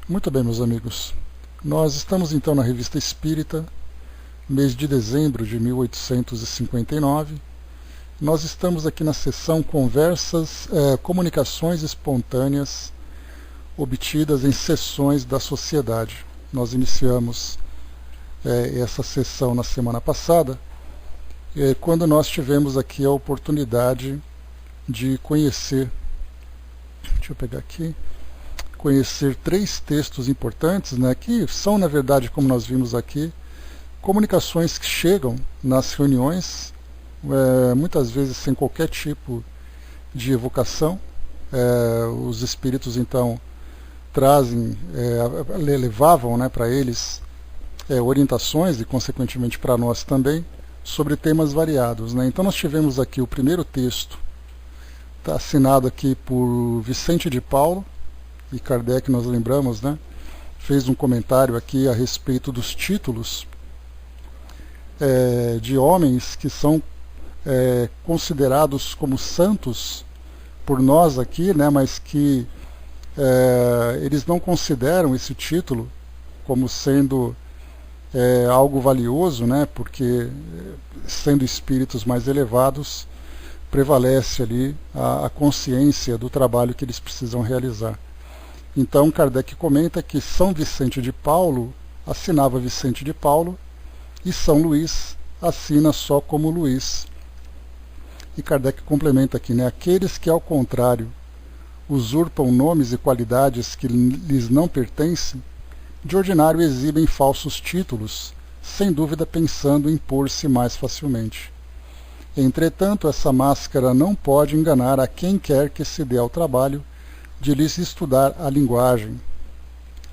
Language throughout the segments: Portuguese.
Muito bem, meus amigos. Nós estamos então na Revista Espírita, mês de dezembro de 1859. Nós estamos aqui na seção Comunicações Espontâneas obtidas em sessões da sociedade. Nós iniciamos essa sessão na semana passada, quando nós tivemos aqui a oportunidade de conhecer, deixa eu pegar aqui, conhecer 3 textos importantes, que são, na verdade, como nós vimos aqui, comunicações que chegam nas reuniões, muitas vezes sem qualquer tipo de evocação. Os espíritos, então, trazem, levavam para eles orientações, e, consequentemente, para nós também, sobre temas variados. Então, nós tivemos aqui o primeiro texto, está assinado aqui por Vicente de Paulo, e Kardec, nós lembramos, fez um comentário aqui a respeito dos títulos de homens que são considerados como santos por nós aqui, mas que eles não consideram esse título como sendo algo valioso, porque sendo espíritos mais elevados, prevalece ali a consciência do trabalho que eles precisam realizar. Então, Kardec comenta que São Vicente de Paulo assinava Vicente de Paulo e São Luís assina só como Luís. E Kardec complementa aqui, aqueles que, ao contrário, usurpam nomes e qualidades que lhes não pertencem, de ordinário exibem falsos títulos, sem dúvida pensando em pôr-se mais facilmente. Entretanto, essa máscara não pode enganar a quem quer que se dê ao trabalho de lhes estudar a linguagem.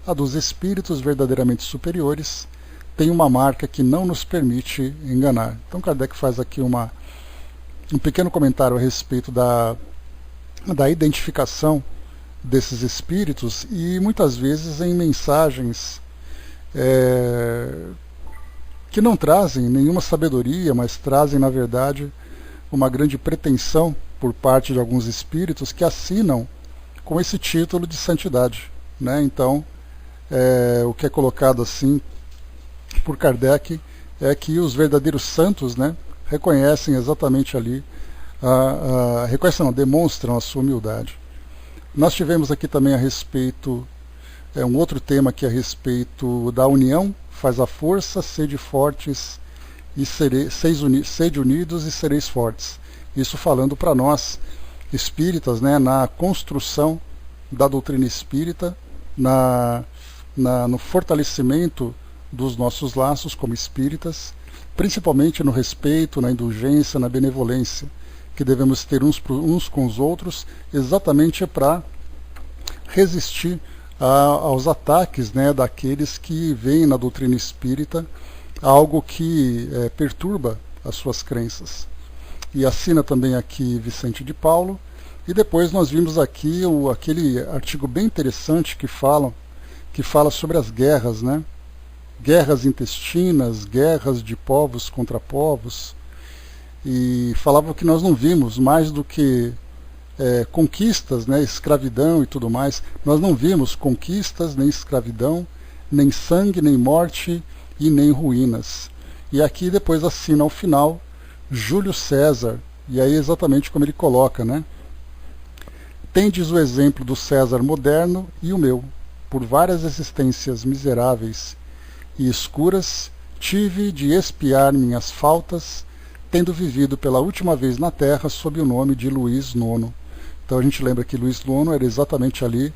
A dos espíritos verdadeiramente superiores tem uma marca que não nos permite enganar. Então Kardec faz aqui um pequeno comentário a respeito da identificação desses espíritos, e muitas vezes em mensagens que não trazem nenhuma sabedoria, mas trazem, na verdade, uma grande pretensão por parte de alguns espíritos que assinam com esse título de santidade. Então, o que é colocado assim por Kardec é que os verdadeiros santos reconhecem exatamente ali, demonstram a sua humildade. Nós tivemos aqui também a respeito, um outro tema aqui a respeito da união, faz a força, sede fortes, e sede unidos e sereis fortes. Isso falando para nós, espíritas, na construção da doutrina espírita, no fortalecimento dos nossos laços como espíritas, principalmente no respeito, na indulgência, na benevolência, que devemos ter uns com os outros, exatamente para resistir aos ataques daqueles que veem na doutrina espírita algo que perturba as suas crenças. E assina também aqui Vicente de Paulo. E depois nós vimos aqui aquele artigo bem interessante que fala sobre as guerras, guerras intestinas, guerras de povos contra povos, e falava que nós não vimos mais do que conquistas, escravidão e tudo mais. Nós não vimos conquistas, nem escravidão, nem sangue, nem morte e nem ruínas. E aqui depois assina ao final Júlio César, e aí exatamente como ele coloca, tendes o exemplo do César moderno e o meu. Por várias existências miseráveis e escuras, tive de expiar minhas faltas, tendo vivido pela última vez na Terra sob o nome de Luís IX. Então a gente lembra que Luís IX era exatamente ali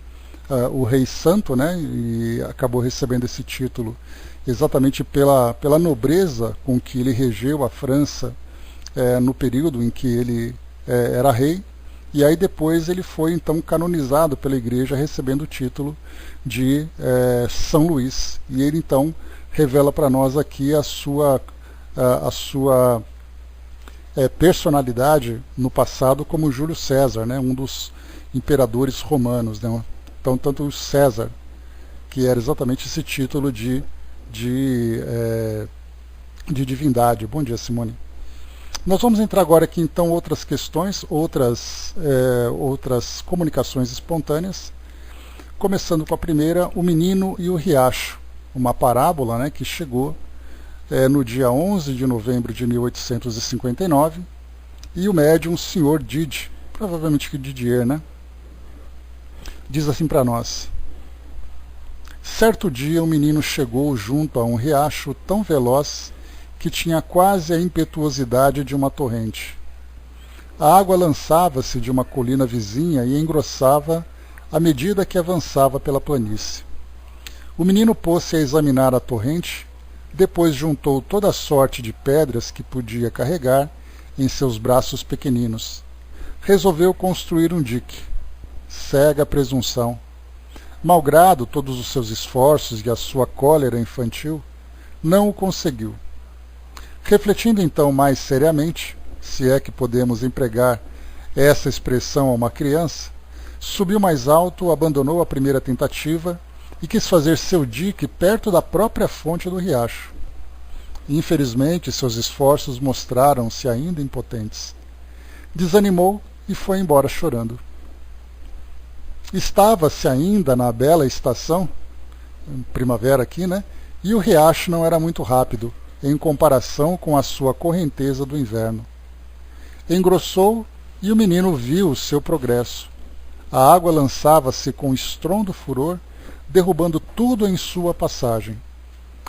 o rei santo, e acabou recebendo esse título exatamente pela nobreza com que ele regeu a França no período em que ele era rei. E aí depois ele foi então canonizado pela igreja, recebendo o título de São Luís. E ele então revela para nós aqui a sua personalidade no passado como Júlio César, um dos imperadores romanos. Então, tanto o César, que era exatamente esse título de divindade. Bom dia, Simone. Nós vamos entrar agora aqui, então, outras questões, outras comunicações espontâneas. começando com a primeira, o menino e o riacho, uma parábola, né, que chegou no dia 11 de novembro de 1859, e o médium Sr. Didi, provavelmente que Didier, né, diz assim para nós: certo dia um menino chegou junto a um riacho tão veloz que tinha quase a impetuosidade de uma torrente. A água lançava-se de uma colina vizinha e engrossava à medida que avançava pela planície. O menino pôs-se a examinar a torrente, depois juntou toda a sorte de pedras que podia carregar em seus braços pequeninos. Resolveu construir um dique. Cega presunção. Malgrado todos os seus esforços e a sua cólera infantil, não o conseguiu. Refletindo então mais seriamente, se é que podemos empregar essa expressão a uma criança, subiu mais alto, abandonou a primeira tentativa e quis fazer seu dique perto da própria fonte do riacho. Infelizmente, seus esforços mostraram-se ainda impotentes. Desanimou e foi embora chorando. Estava-se ainda na bela estação, primavera aqui, né? E o riacho não era muito rápido, em comparação com a sua correnteza do inverno. Engrossou e o menino viu o seu progresso. A água lançava-se com estrondo furor, derrubando tudo em sua passagem.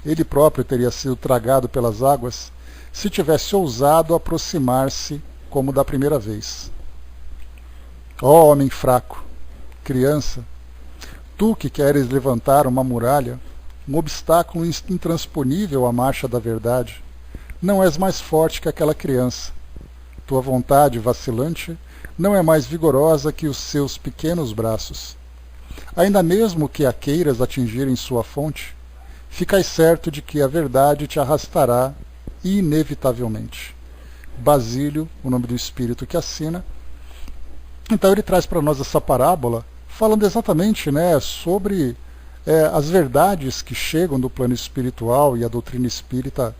Ele próprio teria sido tragado pelas águas se tivesse ousado aproximar-se como da primeira vez. Ó homem fraco, criança, tu que queres levantar uma muralha, um obstáculo intransponível à marcha da verdade, não és mais forte que aquela criança. Tua vontade vacilante não é mais vigorosa que os seus pequenos braços. Ainda mesmo que a queiras atingir em sua fonte, ficai certo de que a verdade te arrastará inevitavelmente. Basílio, o nome do espírito que assina. Então ele traz para nós essa parábola, falando exatamente, né, sobre as verdades que chegam do plano espiritual, e a doutrina espírita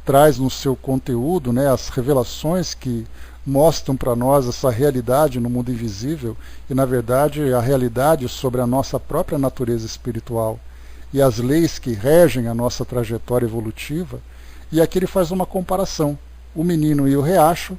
traz no seu conteúdo, né, as revelações que mostram para nós essa realidade no mundo invisível e, na verdade, a realidade sobre a nossa própria natureza espiritual e as leis que regem a nossa trajetória evolutiva. E aqui ele faz uma comparação, o menino e o riacho,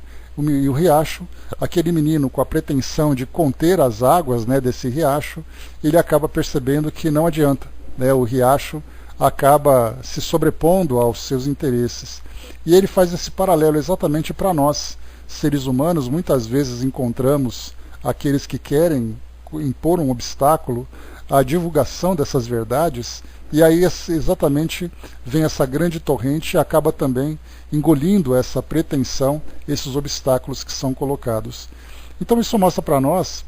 aquele menino com a pretensão de conter as águas, né, desse riacho, ele acaba percebendo que não adianta, né, o riacho acaba se sobrepondo aos seus interesses. E ele faz esse paralelo exatamente para nós, seres humanos. Muitas vezes encontramos aqueles que querem impor um obstáculo à divulgação dessas verdades, e aí exatamente vem essa grande torrente e acaba também engolindo essa pretensão, esses obstáculos que são colocados. Então isso mostra para nós,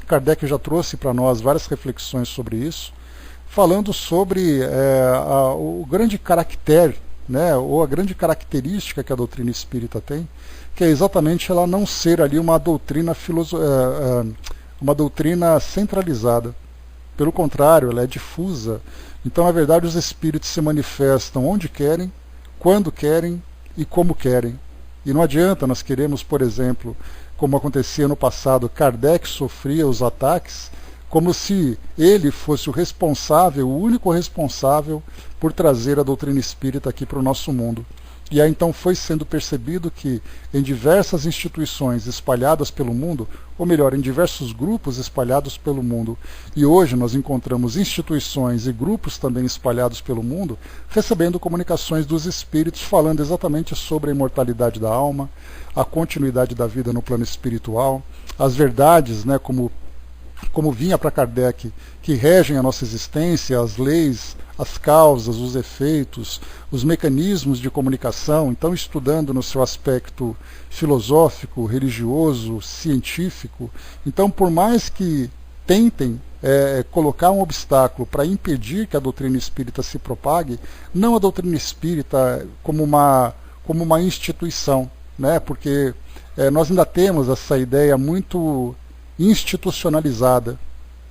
Kardec já trouxe para nós várias reflexões sobre isso, falando sobre o grande caractere, né, ou a grande característica que a doutrina espírita tem, que é exatamente ela não ser ali uma doutrina centralizada. Pelo contrário, ela é difusa. Então, na verdade, os espíritos se manifestam onde querem, quando querem e como querem. E não adianta nós queremos, por exemplo, como acontecia no passado, Kardec sofria os ataques como se ele fosse o responsável, o único responsável por trazer a doutrina espírita aqui para o nosso mundo. E aí então foi sendo percebido que em diversas instituições espalhadas pelo mundo, ou melhor, em diversos grupos espalhados pelo mundo, e hoje nós encontramos instituições e grupos também espalhados pelo mundo, recebendo comunicações dos espíritos falando exatamente sobre a imortalidade da alma, a continuidade da vida no plano espiritual, as verdades, né, como vinha para Kardec, que regem a nossa existência, as leis, as causas, os efeitos, os mecanismos de comunicação. Então, estudando no seu aspecto filosófico, religioso, científico. Então, por mais que tentem colocar um obstáculo para impedir que a doutrina espírita se propague, não a doutrina espírita como uma instituição, né? Porque nós ainda temos essa ideia muito institucionalizada.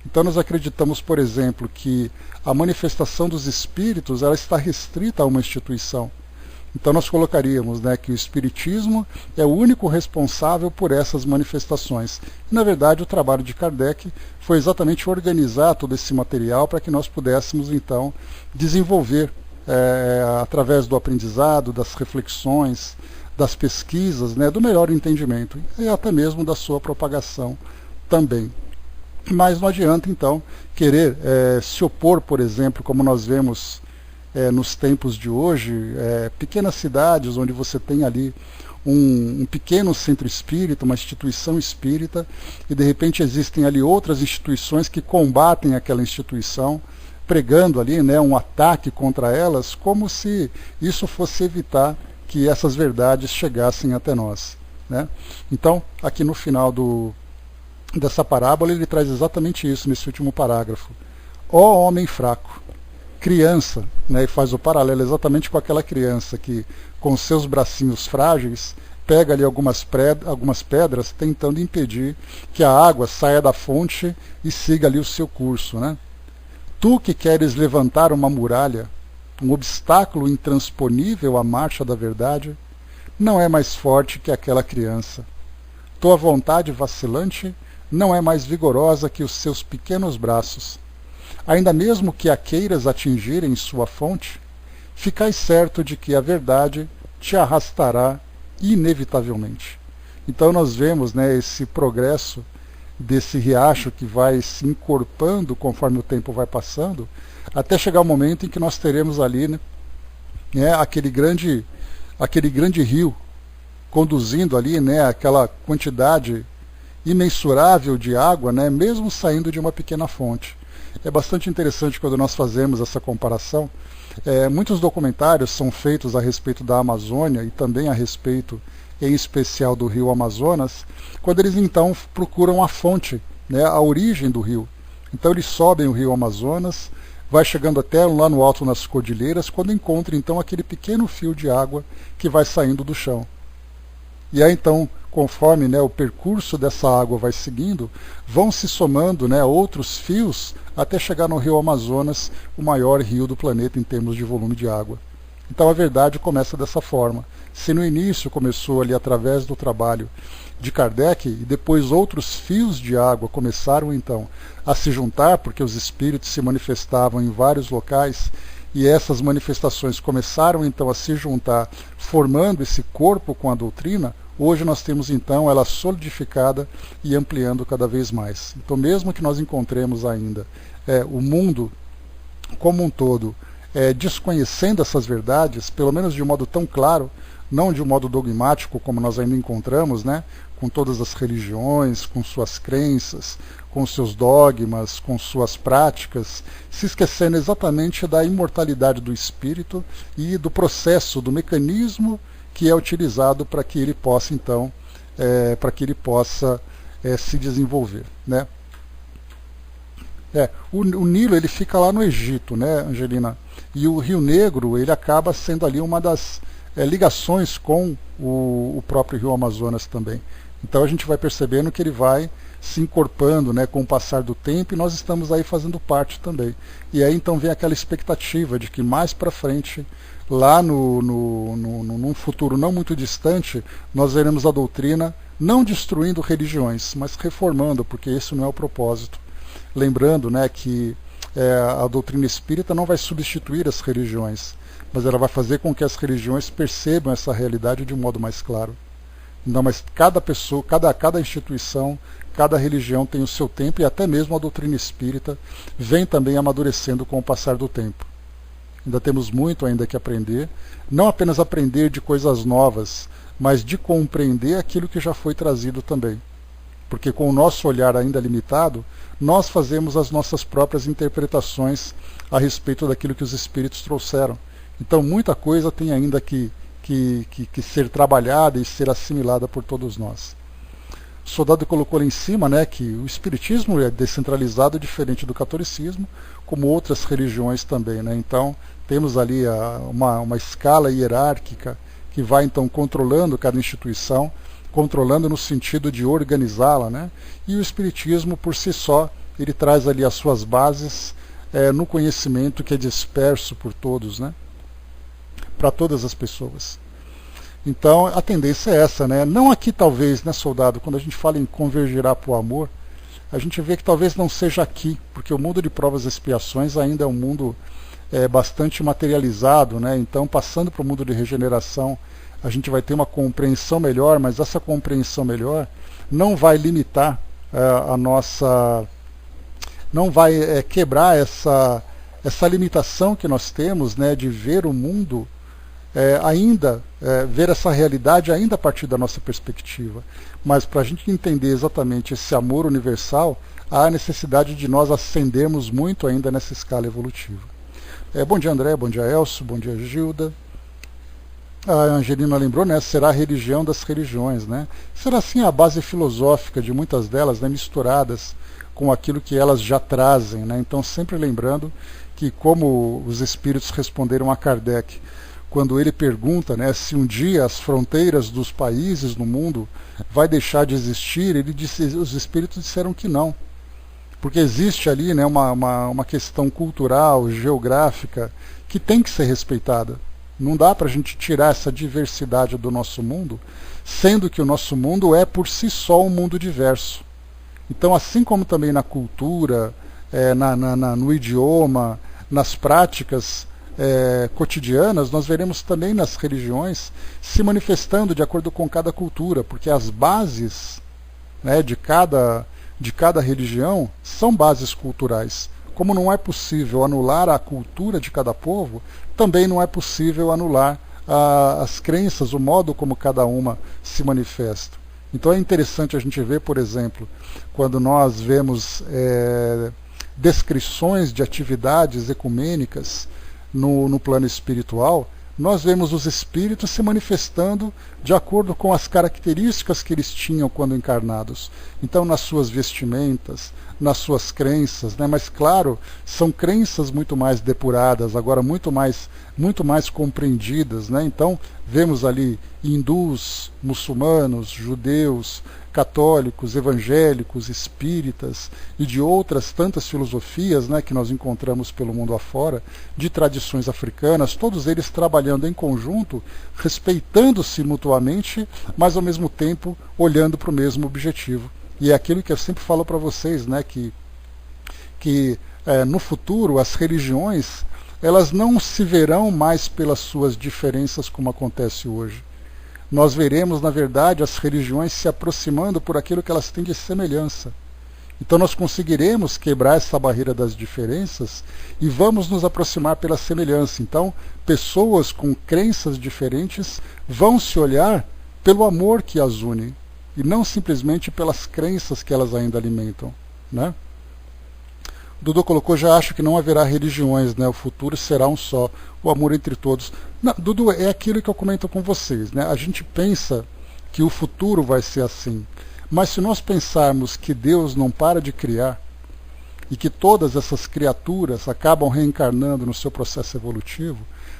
Então nós acreditamos, por exemplo, que a manifestação dos espíritos ela está restrita a uma instituição. Então nós colocaríamos, né, que o Espiritismo é o único responsável por essas manifestações. E, na verdade, o trabalho de Kardec foi exatamente organizar todo esse material para que nós pudéssemos, então, desenvolver, através do aprendizado, das reflexões, das pesquisas, né, do melhor entendimento e até mesmo da sua propagação também. Mas não adianta, então, querer se opor, por exemplo, como nós vemos nos tempos de hoje, pequenas cidades onde você tem ali um pequeno centro espírita, uma instituição espírita, e de repente existem ali outras instituições que combatem aquela instituição, pregando ali, né, um ataque contra elas, como se isso fosse evitar que essas verdades chegassem até nós, né? Então, aqui no final dessa parábola, ele traz exatamente isso nesse último parágrafo. Ó homem fraco, criança, né, e faz o paralelo exatamente com aquela criança que, com seus bracinhos frágeis, pega ali algumas pedras tentando impedir que a água saia da fonte e siga ali o seu curso, né? Tu que queres levantar uma muralha, um obstáculo intransponível à marcha da verdade, não é mais forte que aquela criança. Tua vontade vacilante não é mais vigorosa que os seus pequenos braços. Ainda mesmo que a queiras atingir em sua fonte, ficai certo de que a verdade te arrastará inevitavelmente. Então nós vemos, né, esse progresso desse riacho que vai se encorpando conforme o tempo vai passando, até chegar o momento em que nós teremos ali, né, aquele grande rio conduzindo ali, né, aquela quantidade imensurável de água, né, mesmo saindo de uma pequena fonte. É bastante interessante quando nós fazemos essa comparação. Muitos documentários são feitos a respeito da Amazônia e também a respeito, em especial, do rio Amazonas, quando eles então procuram a fonte, né, a origem do rio. Então eles sobem o rio Amazonas, vai chegando até lá no alto nas cordilheiras, quando encontra então aquele pequeno fio de água que vai saindo do chão. E aí então, conforme, né, o percurso dessa água vai seguindo, vão se somando, né, outros fios até chegar no rio Amazonas, o maior rio do planeta em termos de volume de água. Então a verdade começa dessa forma. Se no início começou ali através do trabalho de Kardec, e depois outros fios de água começaram então a se juntar, porque os espíritos se manifestavam em vários locais, e essas manifestações começaram então a se juntar, formando esse corpo com a doutrina, hoje nós temos então ela solidificada e ampliando cada vez mais. Então mesmo que nós encontremos ainda o mundo como um todo desconhecendo essas verdades, pelo menos de um modo tão claro, não de um modo dogmático como nós ainda encontramos, né, com todas as religiões, com suas crenças, com seus dogmas, com suas práticas, se esquecendo exatamente da imortalidade do espírito e do processo, do mecanismo que é utilizado para que ele possa então, se desenvolver, né? O Nilo ele fica lá no Egito, né, Angelina? E o Rio Negro ele acaba sendo ali uma das ligações com o próprio Rio Amazonas também. Então a gente vai percebendo que ele vai se encorpando, né, com o passar do tempo, e nós estamos aí fazendo parte também. E aí então vem aquela expectativa de que mais para frente, lá num futuro não muito distante, nós veremos a doutrina não destruindo religiões, mas reformando, porque esse não é o propósito. Lembrando, né, que a doutrina espírita não vai substituir as religiões, mas ela vai fazer com que as religiões percebam essa realidade de um modo mais claro. Não, mas cada pessoa, cada instituição, cada religião tem o seu tempo, e até mesmo a doutrina espírita vem também amadurecendo com o passar do tempo. Ainda temos muito ainda que aprender, não apenas aprender de coisas novas, mas de compreender aquilo que já foi trazido também. Porque com o nosso olhar ainda limitado, nós fazemos as nossas próprias interpretações a respeito daquilo que os espíritos trouxeram. Então muita coisa tem ainda que ser trabalhada e ser assimilada por todos nós. O Soldado colocou lá em cima, né, que o espiritismo é descentralizado, diferente do catolicismo, como outras religiões também, né? Então temos ali uma escala hierárquica que vai então controlando cada instituição, controlando no sentido de organizá-la, né? E o espiritismo por si só, ele traz ali as suas bases no conhecimento que é disperso por todos, né? para todas as pessoas. Então a tendência é essa, né? Não aqui talvez, né, soldado, quando a gente fala em convergirá para o amor, a gente vê que talvez não seja aqui, porque o mundo de provas e expiações ainda é um mundo bastante materializado, né? Então passando para o mundo de regeneração, a gente vai ter uma compreensão melhor, mas essa compreensão melhor não vai limitar a nossa... não vai quebrar essa limitação que nós temos, né, de ver o mundo ver essa realidade ainda a partir da nossa perspectiva. Mas para a gente entender exatamente esse amor universal, há a necessidade de nós ascendermos muito ainda nessa escala evolutiva. Bom dia, André, bom dia, Elcio, bom dia, Gilda. A Angelina lembrou, né, será a religião das religiões, né? Será assim a base filosófica de muitas delas, né, misturadas com aquilo que elas já trazem, né? Então sempre lembrando que, como os espíritos responderam a Kardec, quando ele pergunta, né, se um dia as fronteiras dos países no mundo vai deixar de existir, os espíritos disseram que não. Porque existe ali, né, uma questão cultural, geográfica, que tem que ser respeitada. Não dá para a gente tirar essa diversidade do nosso mundo, sendo que o nosso mundo é por si só um mundo diverso. Então, assim como também na cultura, no idioma, nas práticas cotidianas, nós veremos também nas religiões se manifestando de acordo com cada cultura, porque as bases, né, de cada religião são bases culturais. Como não é possível anular a cultura de cada povo, também não é possível anular as crenças, o modo como cada uma se manifesta. Então é interessante a gente ver, por exemplo, quando nós vemos descrições de atividades ecumênicas no plano espiritual, nós vemos os espíritos se manifestando de acordo com as características que eles tinham quando encarnados. Então, nas suas vestimentas, nas suas crenças, né? Mas claro, são crenças muito mais depuradas, agora muito mais compreendidas, né? Então, vemos ali hindus, muçulmanos, judeus, católicos, evangélicos, espíritas e de outras tantas filosofias, né, que nós encontramos pelo mundo afora, de tradições africanas, todos eles trabalhando em conjunto, respeitando-se mutuamente, mas ao mesmo tempo olhando para o mesmo objetivo. E é aquilo que eu sempre falo para vocês, né, que no futuro as religiões elas não se verão mais pelas suas diferenças como acontece hoje. Nós veremos, na verdade, as religiões se aproximando por aquilo que elas têm de semelhança. Então nós conseguiremos quebrar essa barreira das diferenças e vamos nos aproximar pela semelhança. Então, pessoas com crenças diferentes vão se olhar pelo amor que as une, e não simplesmente pelas crenças que elas ainda alimentam, né? Dudu colocou, já acho que não haverá religiões, né? O futuro será um só, o amor entre todos. Não, Dudu, é aquilo que eu comento com vocês, né? A gente pensa que o futuro vai ser assim, mas se nós pensarmos que Deus não para de criar e que todas essas criaturas acabam reencarnando no seu processo evolutivo,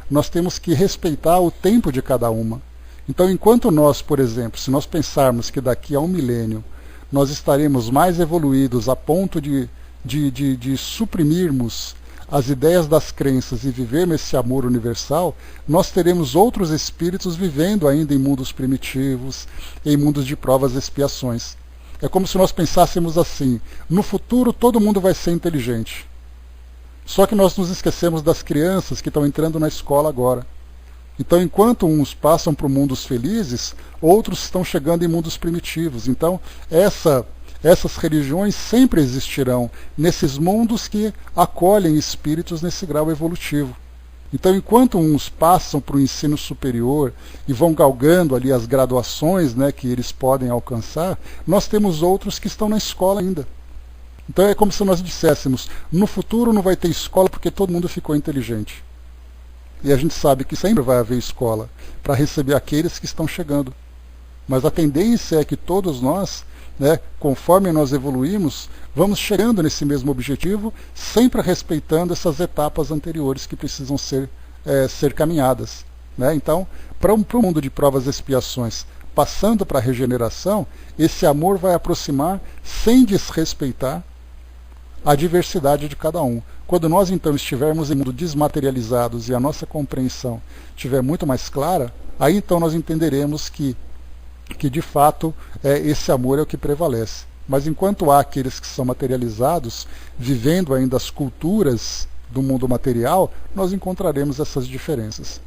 nós temos que respeitar o tempo de cada uma. Então, enquanto nós, por exemplo, se nós pensarmos que daqui a 1 milênio nós estaremos mais evoluídos a ponto de suprimirmos as ideias das crenças e vivermos esse amor universal, nós teremos outros espíritos vivendo ainda em mundos primitivos, em mundos de provas e expiações. É como se nós pensássemos assim, no futuro todo mundo vai ser inteligente. Só que nós nos esquecemos das crianças que estão entrando na escola agora. Então, enquanto uns passam para mundos felizes, outros estão chegando em mundos primitivos. Então, essas religiões sempre existirão nesses mundos que acolhem espíritos nesse grau evolutivo. Então, enquanto uns passam para o ensino superior e vão galgando ali as graduações, né, que eles podem alcançar, nós temos outros que estão na escola ainda. Então é como se nós disséssemos, no futuro não vai ter escola porque todo mundo ficou inteligente. E a gente sabe que sempre vai haver escola para receber aqueles que estão chegando. Mas a tendência é que todos nós, né, conforme nós evoluímos, vamos chegando nesse mesmo objetivo, sempre respeitando essas etapas anteriores que precisam ser caminhadas, né? Então, para um mundo de provas e expiações, passando para a regeneração, esse amor vai aproximar sem desrespeitar a diversidade de cada um. Quando nós então estivermos em mundo desmaterializados e a nossa compreensão estiver muito mais clara, aí então nós entenderemos que de fato esse amor é o que prevalece. Mas enquanto há aqueles que são materializados, vivendo ainda as culturas do mundo material, nós encontraremos essas diferenças.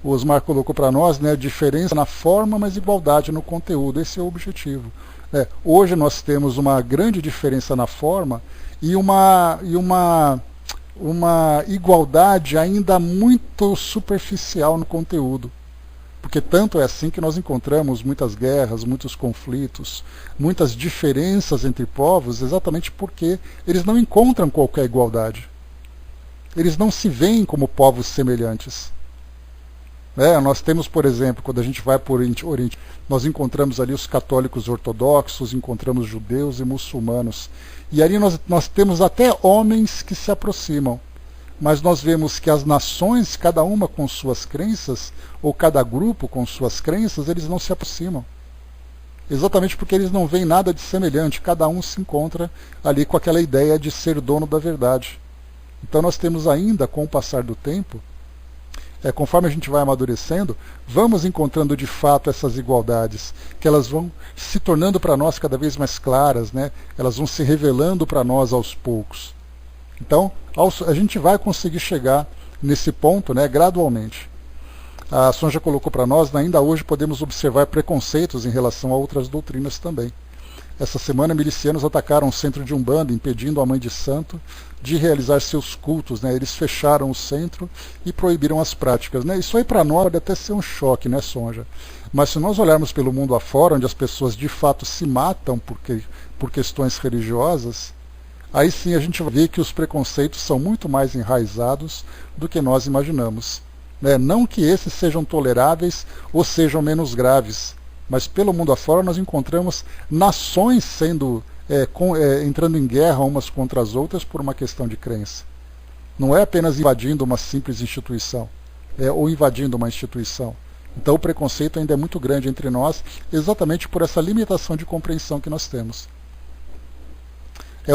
O Osmar colocou para nós, né, diferença na forma, mas igualdade no conteúdo. Esse é o objetivo. Hoje nós temos uma grande diferença na forma e uma igualdade ainda muito superficial no conteúdo. Porque tanto é assim que nós encontramos muitas guerras, muitos conflitos, muitas diferenças entre povos, exatamente porque eles não encontram qualquer igualdade. Eles não se veem como povos semelhantes. Nós temos, por exemplo, quando a gente vai para o Oriente, nós encontramos ali os católicos ortodoxos, encontramos judeus e muçulmanos. E ali nós temos até homens que se aproximam. Mas nós vemos que as nações, cada uma com suas crenças, ou cada grupo com suas crenças, eles não se aproximam. Exatamente porque eles não veem nada de semelhante, cada um se encontra ali com aquela ideia de ser dono da verdade. Então nós temos ainda, com o passar do tempo, conforme a gente vai amadurecendo, vamos encontrando de fato essas igualdades, que elas vão se tornando para nós cada vez mais claras, né? Elas vão se revelando para nós aos poucos. Então, a gente vai conseguir chegar nesse ponto, né, gradualmente. A Sonja colocou para nós, ainda hoje podemos observar preconceitos em relação a outras doutrinas também. Essa semana, milicianos atacaram o centro de Umbanda, impedindo a Mãe de Santo de realizar seus cultos, né? Eles fecharam o centro e proibiram as práticas, né? Isso aí para nós pode até ser um choque, né, Sonja? Mas se nós olharmos pelo mundo afora, onde as pessoas de fato se matam por questões religiosas, aí sim a gente vai ver que os preconceitos são muito mais enraizados do que nós imaginamos. Não que esses sejam toleráveis ou sejam menos graves, mas pelo mundo afora nós encontramos nações entrando em guerra umas contra as outras por uma questão de crença. Não é apenas invadindo uma simples instituição, ou invadindo uma instituição. Então o preconceito ainda é muito grande entre nós, exatamente por essa limitação de compreensão que nós temos.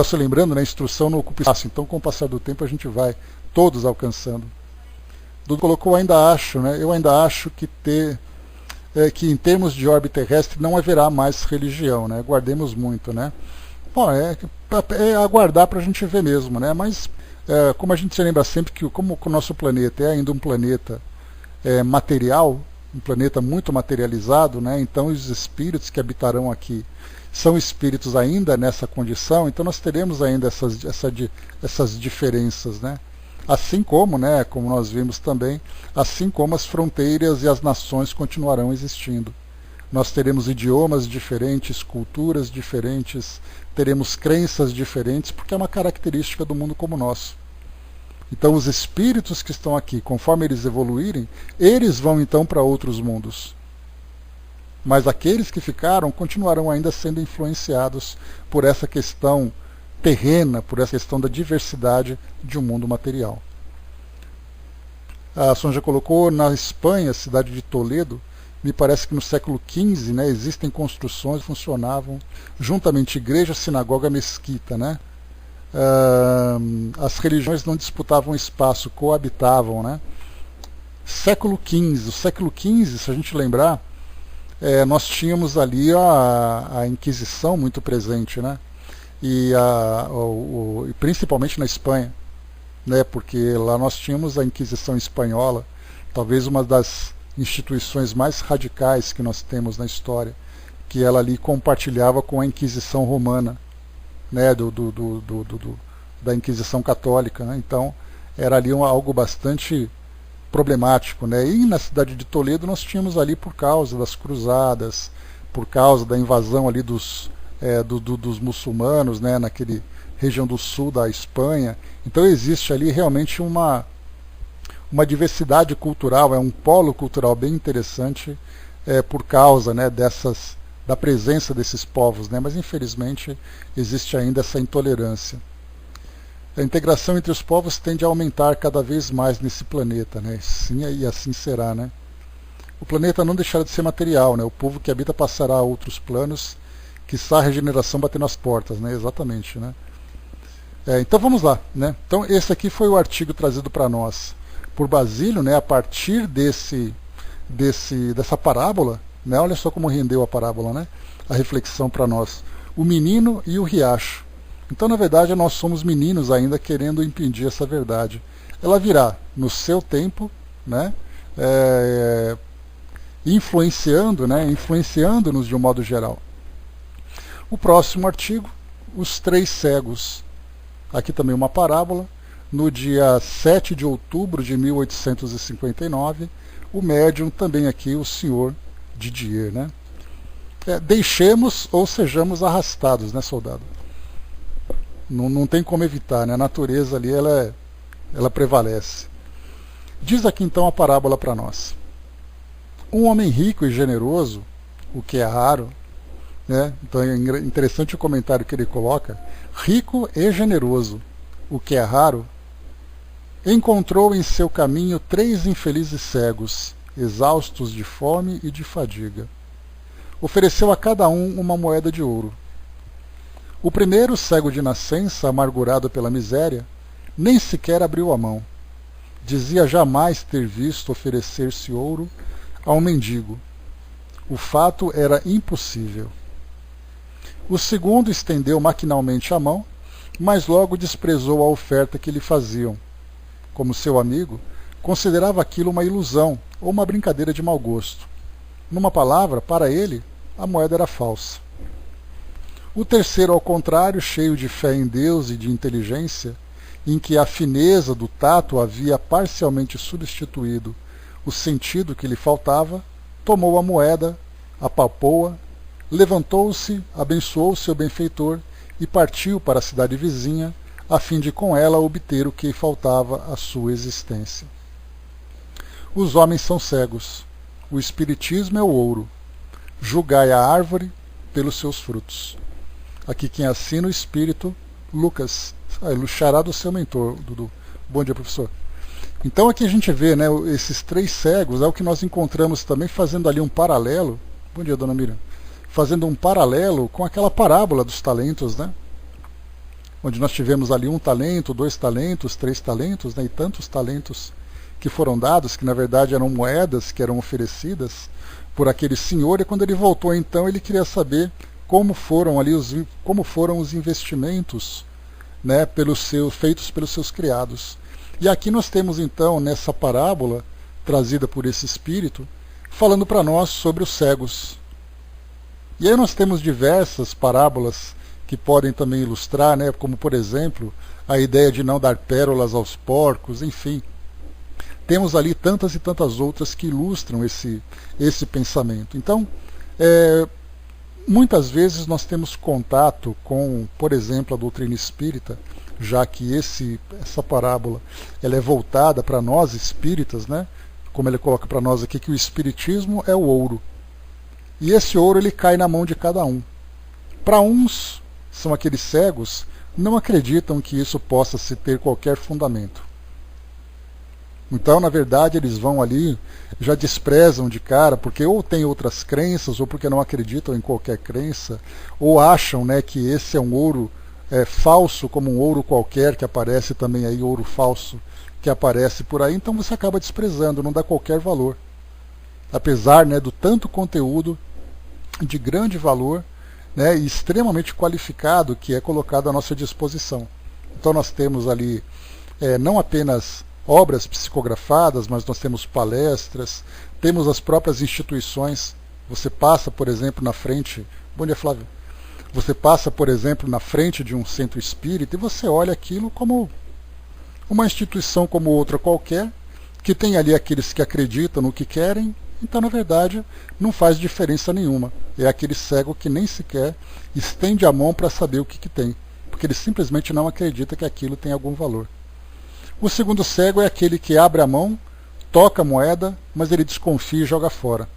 Se lembrando, né, instrução não ocupa espaço, então com o passar do tempo a gente vai todos alcançando. Dudu colocou, eu ainda acho que que em termos de orbe terrestre não haverá mais religião, né? Guardemos muito, né? Bom, é aguardar para a gente ver mesmo, né? Mas como a gente se lembra sempre que como o nosso planeta é ainda um planeta material, um planeta muito materializado, né? Então os espíritos que habitarão aqui são espíritos ainda nessa condição, então nós teremos ainda essas diferenças, né? Assim como, né, como nós vimos também, assim como as fronteiras e as nações continuarão existindo. Nós teremos idiomas diferentes, culturas diferentes, teremos crenças diferentes, porque é uma característica do mundo como o nosso. Então os espíritos que estão aqui, conforme eles evoluírem, eles vão então para outros mundos. Mas aqueles que ficaram continuarão ainda sendo influenciados por essa questão terrena, por essa questão da diversidade de um mundo material. A Sonja colocou, na Espanha, cidade de Toledo, me parece que no século XV, né, existem construções que funcionavam juntamente igreja, sinagoga, mesquita, né? As religiões não disputavam espaço, coabitavam, né? Século XV, o século XV, se a gente lembrar, nós tínhamos ali a Inquisição muito presente, né? E principalmente na Espanha, né? Porque lá nós tínhamos a Inquisição Espanhola, talvez uma das instituições mais radicais que nós temos na história, que ela ali compartilhava com a Inquisição Romana, né? Da Inquisição Católica, né? Então era ali algo bastante problemático, né? E na cidade de Toledo nós tínhamos ali, por causa das cruzadas, por causa da invasão ali dos muçulmanos, né, naquele região do sul da Espanha. Então existe ali realmente uma diversidade cultural, um polo cultural bem interessante por causa, né, da presença desses povos, né, mas infelizmente existe ainda essa intolerância. A integração entre os povos tende a aumentar cada vez mais nesse planeta, né? Sim, e assim será, né? O planeta não deixará de ser material, né? O povo que habita passará a outros planos, quiçá a regeneração bater nas portas, né? Exatamente, né? Então vamos lá, né? Então esse aqui foi o artigo trazido para nós por Basílio, né? A partir dessa parábola, né? Olha só como rendeu a parábola, né? A reflexão para nós. O menino e o riacho. Então, na verdade, nós somos meninos ainda querendo impedir essa verdade. Ela virá no seu tempo, né? Influenciando-nos de um modo geral. O próximo artigo, os três cegos. Aqui também uma parábola. No dia 7 de outubro de 1859, o médium, também aqui o senhor Didier, né? Deixemos ou sejamos arrastados, né, soldado? Não tem como evitar, né? A natureza ali, ela prevalece. Diz aqui então a parábola para nós. Um homem rico e generoso, o que é raro, né? Então é interessante o comentário que ele coloca. Rico e generoso, o que é raro, encontrou em seu caminho 3 infelizes cegos, exaustos de fome e de fadiga. Ofereceu a cada um uma moeda de ouro. O primeiro, cego de nascença, amargurado pela miséria, nem sequer abriu a mão. Dizia jamais ter visto oferecer-se ouro a um mendigo. O fato era impossível. O segundo estendeu maquinalmente a mão, mas logo desprezou a oferta que lhe faziam. Como seu amigo, considerava aquilo uma ilusão ou uma brincadeira de mau gosto. Numa palavra, para ele, a moeda era falsa. O terceiro, ao contrário, cheio de fé em Deus e de inteligência, em que a fineza do tato havia parcialmente substituído o sentido que lhe faltava, tomou a moeda, apalpou-a, levantou-se, abençoou seu benfeitor e partiu para a cidade vizinha, a fim de com ela obter o que faltava à sua existência. Os homens são cegos. O espiritismo é o ouro. Julgai a árvore pelos seus frutos. Aqui quem assina o espírito, Lucas, xará do seu mentor, Dudu. Bom dia, professor. Então aqui a gente vê, né, esses 3 cegos, é o que nós encontramos também fazendo ali um paralelo. Bom dia, dona Miriam. Fazendo um paralelo com aquela parábola dos talentos, né? Onde nós tivemos ali 1 talento, 2 talentos, 3 talentos, né, e tantos talentos que foram dados, que na verdade eram moedas que eram oferecidas por aquele senhor, e quando ele voltou então ele queria saber como foram os investimentos, né, feitos pelos seus criados. E aqui nós temos então nessa parábola trazida por esse espírito falando para nós sobre os cegos. E aí nós temos diversas parábolas que podem também ilustrar, né, como por exemplo a ideia de não dar pérolas aos porcos, enfim. Temos ali tantas e tantas outras que ilustram esse pensamento. Então, muitas vezes nós temos contato com, por exemplo, a doutrina espírita, já que essa parábola ela é voltada para nós espíritas, né? Como ele coloca para nós aqui, que o espiritismo é o ouro. E esse ouro ele cai na mão de cada um. Para uns, são aqueles cegos, não acreditam que isso possa se ter qualquer fundamento. Então, na verdade, eles vão ali, já desprezam de cara, porque ou tem outras crenças, ou porque não acreditam em qualquer crença, ou acham, né, que esse é um ouro falso, como um ouro qualquer que aparece também aí, ouro falso que aparece por aí, então você acaba desprezando, não dá qualquer valor. Apesar, né, do tanto conteúdo de grande valor, né, e extremamente qualificado que é colocado à nossa disposição. Então nós temos ali não apenas obras psicografadas, mas nós temos palestras, temos as próprias instituições. Você passa, por exemplo, na frente... Bom dia, Flávio. Você passa, por exemplo, na frente de um centro espírita e você olha aquilo como uma instituição como outra qualquer, que tem ali aqueles que acreditam no que querem, então, na verdade, não faz diferença nenhuma. É aquele cego que nem sequer estende a mão para saber o que tem, porque ele simplesmente não acredita que aquilo tem algum valor. O segundo cego é aquele que abre a mão, toca a moeda, mas ele desconfia e joga fora.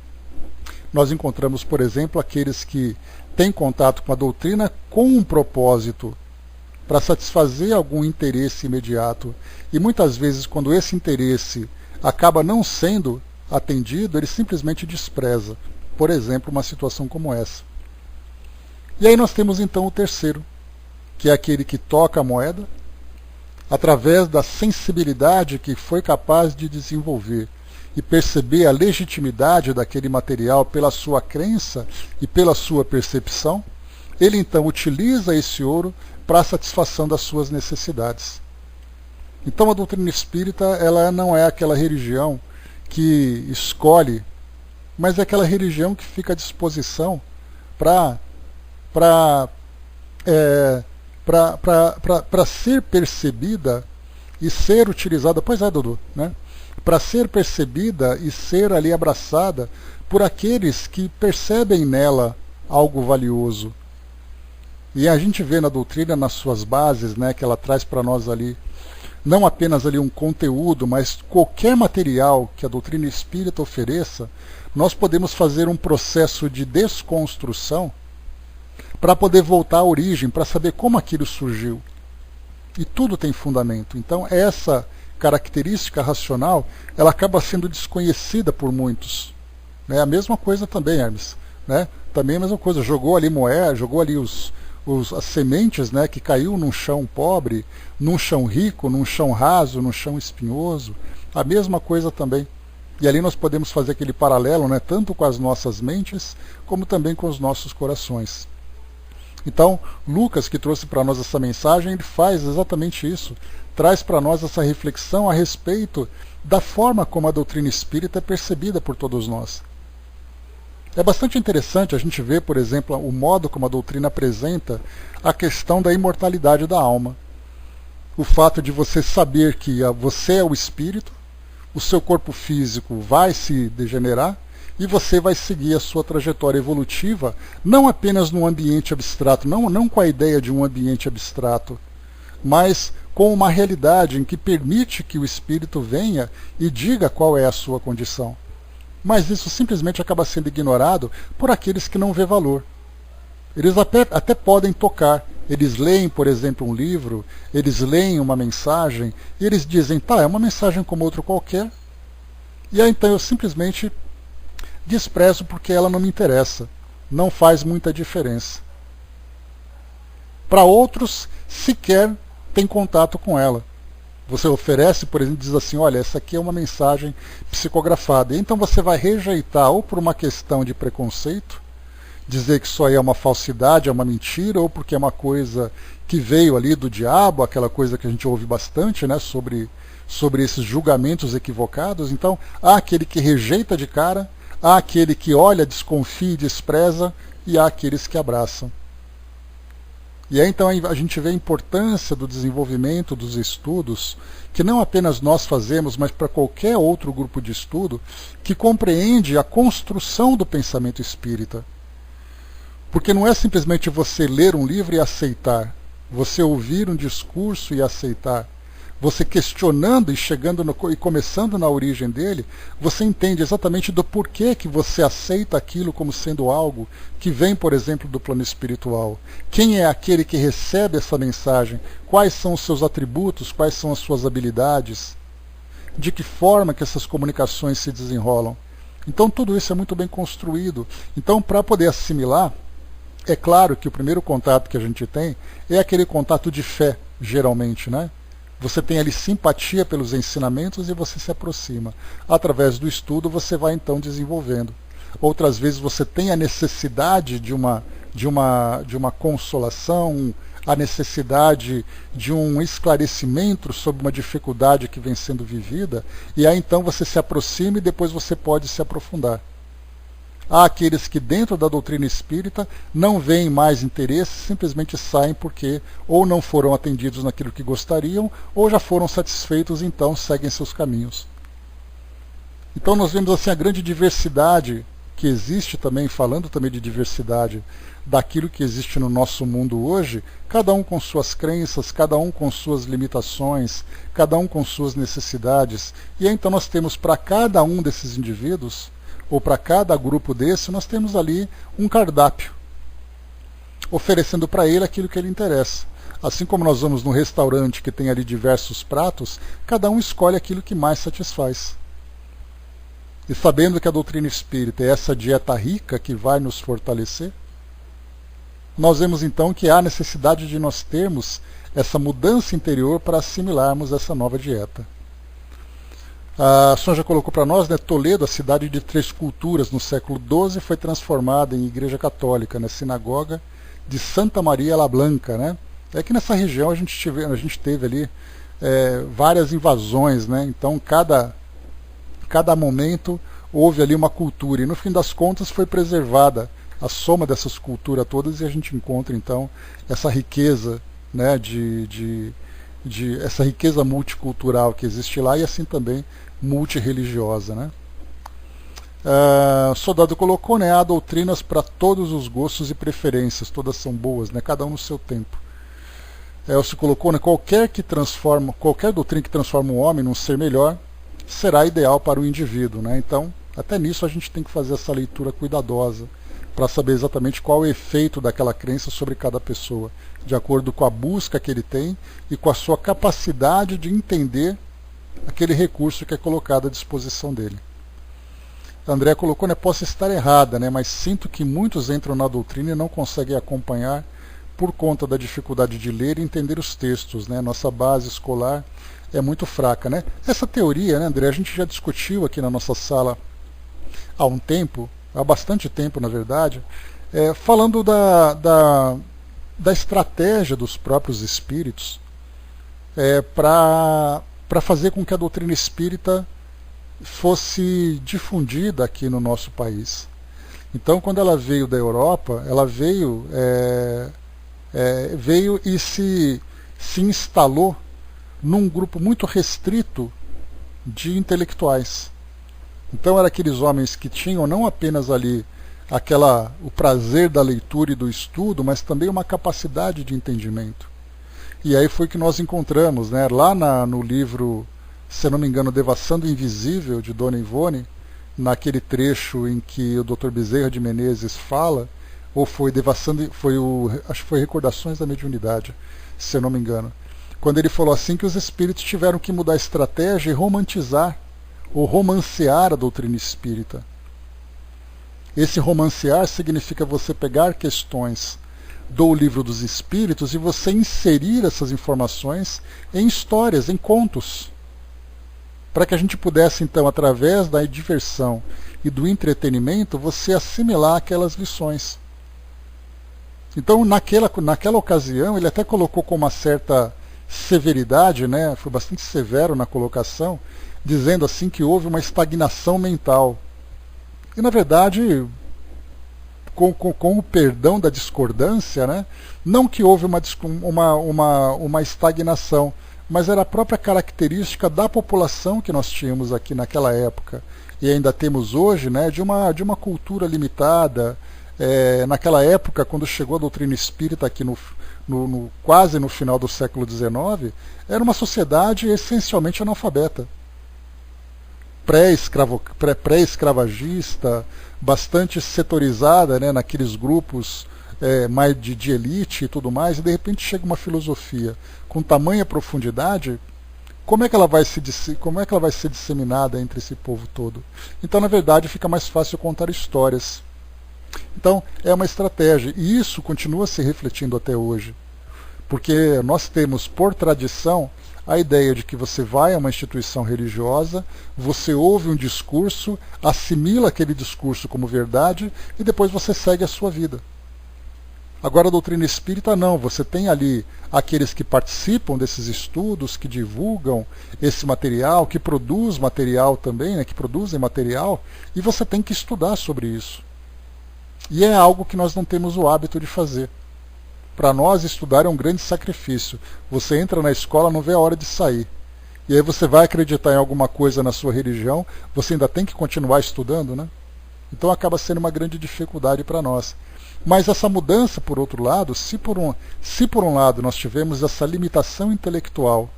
Nós encontramos, por exemplo, aqueles que têm contato com a doutrina com um propósito para satisfazer algum interesse imediato. E muitas vezes, quando esse interesse acaba não sendo atendido, ele simplesmente despreza, por exemplo, uma situação como essa. E aí nós temos então o terceiro, que é aquele que toca a moeda, através da sensibilidade que foi capaz de desenvolver e perceber a legitimidade daquele material pela sua crença e pela sua percepção, ele então utiliza esse ouro para a satisfação das suas necessidades. Então a doutrina espírita, ela não é aquela religião que escolhe, mas é aquela religião que fica à disposição para ser percebida e ser utilizada, pois é, Dudu, né? Para ser percebida e ser ali abraçada por aqueles que percebem nela algo valioso. E a gente vê na doutrina, nas suas bases, né, que ela traz para nós ali, não apenas ali um conteúdo, mas qualquer material que a doutrina espírita ofereça, nós podemos fazer um processo de desconstrução para poder voltar à origem, para saber como aquilo surgiu. E tudo tem fundamento. Então essa característica racional, ela acaba sendo desconhecida por muitos. Né? A mesma coisa também, Hermes. Né? Também a mesma coisa, jogou ali moé, jogou ali as sementes, né, que caiu num chão pobre, num chão rico, num chão raso, num chão espinhoso. A mesma coisa também. E ali nós podemos fazer aquele paralelo, né, tanto com as nossas mentes, como também com os nossos corações. Então, Lucas, que trouxe para nós essa mensagem, ele faz exatamente isso. Traz para nós essa reflexão a respeito da forma como a doutrina espírita é percebida por todos nós. É bastante interessante a gente ver, por exemplo, o modo como a doutrina apresenta a questão da imortalidade da alma. O fato de você saber que você é o espírito, o seu corpo físico vai se degenerar e você vai seguir a sua trajetória evolutiva, não apenas num ambiente abstrato, não com a ideia de um ambiente abstrato, mas com uma realidade em que permite que o espírito venha e diga qual é a sua condição. Mas isso simplesmente acaba sendo ignorado por aqueles que não vê valor. Eles até podem tocar. Eles leem, por exemplo, um livro, eles leem uma mensagem, e eles dizem, tá, é uma mensagem como outra qualquer, e aí então eu simplesmente desprezo porque ela não me interessa, não faz muita diferença. Para outros, sequer tem contato com ela. Você oferece, por exemplo, diz assim, olha, essa aqui é uma mensagem psicografada. Então você vai rejeitar ou por uma questão de preconceito, dizer que isso aí é uma falsidade, é uma mentira, ou porque é uma coisa que veio ali do diabo, aquela coisa que a gente ouve bastante, né, sobre esses julgamentos equivocados. Então há aquele que rejeita de cara, há aquele que olha, desconfia e despreza, e há aqueles que abraçam. E aí então a gente vê a importância do desenvolvimento dos estudos, que não apenas nós fazemos, mas para qualquer outro grupo de estudo, que compreende a construção do pensamento espírita. Porque não é simplesmente você ler um livro e aceitar, você ouvir um discurso e aceitar. Você questionando e chegando e começando na origem dele, você entende exatamente do porquê que você aceita aquilo como sendo algo que vem, por exemplo, do plano espiritual. Quem é aquele que recebe essa mensagem? Quais são os seus atributos? Quais são as suas habilidades? De que forma que essas comunicações se desenrolam? Então tudo isso é muito bem construído. Então, para poder assimilar, é claro que o primeiro contato que a gente tem é aquele contato de fé, geralmente, né? Você tem ali simpatia pelos ensinamentos e você se aproxima. Através do estudo você vai então desenvolvendo. Outras vezes você tem a necessidade de uma consolação, a necessidade de um esclarecimento sobre uma dificuldade que vem sendo vivida, e aí então você se aproxima e depois você pode se aprofundar. Há aqueles que dentro da doutrina espírita não veem mais interesse, simplesmente saem porque ou não foram atendidos naquilo que gostariam, ou já foram satisfeitos, então seguem seus caminhos. Então nós vemos assim a grande diversidade que existe também, falando também de diversidade daquilo que existe no nosso mundo hoje, cada um com suas crenças, cada um com suas limitações, cada um com suas necessidades. E aí, então nós temos para cada um desses indivíduos, ou para cada grupo desse, nós temos ali um cardápio, oferecendo para ele aquilo que ele interessa. Assim como nós vamos num restaurante que tem ali diversos pratos, cada um escolhe aquilo que mais satisfaz. E sabendo que a doutrina espírita é essa dieta rica que vai nos fortalecer, nós vemos então que há necessidade de nós termos essa mudança interior para assimilarmos essa nova dieta. A Sonja colocou para nós, né, Toledo, a cidade de 3 culturas, no século XII, foi transformada em igreja católica, né, sinagoga de Santa Maria la Blanca. Né? É que nessa região a gente teve ali várias invasões, né? Então cada momento houve ali uma cultura, e no fim das contas foi preservada a soma dessas culturas todas, e a gente encontra então essa riqueza, né, essa riqueza multicultural que existe lá, e assim também multirreligiosa. Né? Soldado colocou, né, há doutrinas para todos os gostos e preferências, todas são boas, né, cada um no seu tempo. Elcio colocou, né, qualquer doutrina que transforma um homem num ser melhor será ideal para o indivíduo. Né? Então, até nisso a gente tem que fazer essa leitura cuidadosa para saber exatamente qual é o efeito daquela crença sobre cada pessoa, de acordo com a busca que ele tem e com a sua capacidade de entender aquele recurso que é colocado à disposição dele. A Andrea colocou, né, posso estar errada, né, mas sinto que muitos entram na doutrina e não conseguem acompanhar por conta da dificuldade de ler e entender os textos. Né? Nossa base escolar é muito fraca. Né? Essa teoria, né, André, a gente já discutiu aqui na nossa sala há um tempo, há bastante tempo, na verdade, falando da estratégia dos próprios espíritos para fazer com que a doutrina espírita fosse difundida aqui no nosso país. Então, quando ela veio da Europa, ela veio e se instalou num grupo muito restrito de intelectuais. Então, eram aqueles homens que tinham não apenas ali o prazer da leitura e do estudo, mas também uma capacidade de entendimento. E aí foi que nós encontramos, né, lá no livro, se eu não me engano, Devassando o Invisível, de Dona Ivone, naquele trecho em que o Dr. Bezerra de Menezes fala, ou foi acho que foi Recordações da Mediunidade, se eu não me engano, quando ele falou assim que os espíritos tiveram que mudar a estratégia e romantizar, ou romancear a doutrina espírita. Esse romancear significa você pegar questões do Livro dos Espíritos e você inserir essas informações em histórias, em contos, para que a gente pudesse, então, através da diversão e do entretenimento, você assimilar aquelas lições. Então, naquela ocasião, ele até colocou com uma certa severidade, né, foi bastante severo na colocação, dizendo assim que houve uma estagnação mental. E, na verdade, com o perdão da discordância, né, não que houve uma estagnação, mas era a própria característica da população que nós tínhamos aqui naquela época, e ainda temos hoje, né, de uma cultura limitada. Naquela época, quando chegou a doutrina espírita aqui quase no final do século XIX, era uma sociedade essencialmente analfabeta, pré-escravagista, bastante setorizada, né, naqueles grupos mais de elite e tudo mais, e de repente chega uma filosofia com tamanha profundidade. Como é que ela vai ser disseminada entre esse povo todo? Então, na verdade, fica mais fácil contar histórias. Então, é uma estratégia, e isso continua se refletindo até hoje, porque nós temos, por tradição, a ideia de que você vai a uma instituição religiosa, você ouve um discurso, assimila aquele discurso como verdade, e depois você segue a sua vida. Agora, a doutrina espírita não, você tem ali aqueles que participam desses estudos, que divulgam esse material, que produzem material também, né, que produzem material, e você tem que estudar sobre isso. E é algo que nós não temos o hábito de fazer. Para nós, estudar é um grande sacrifício. Você entra na escola, não vê a hora de sair. E aí você vai acreditar em alguma coisa na sua religião, você ainda tem que continuar estudando, né? Então acaba sendo uma grande dificuldade para nós. Mas essa mudança, por outro lado, se por um lado nós tivemos essa limitação intelectual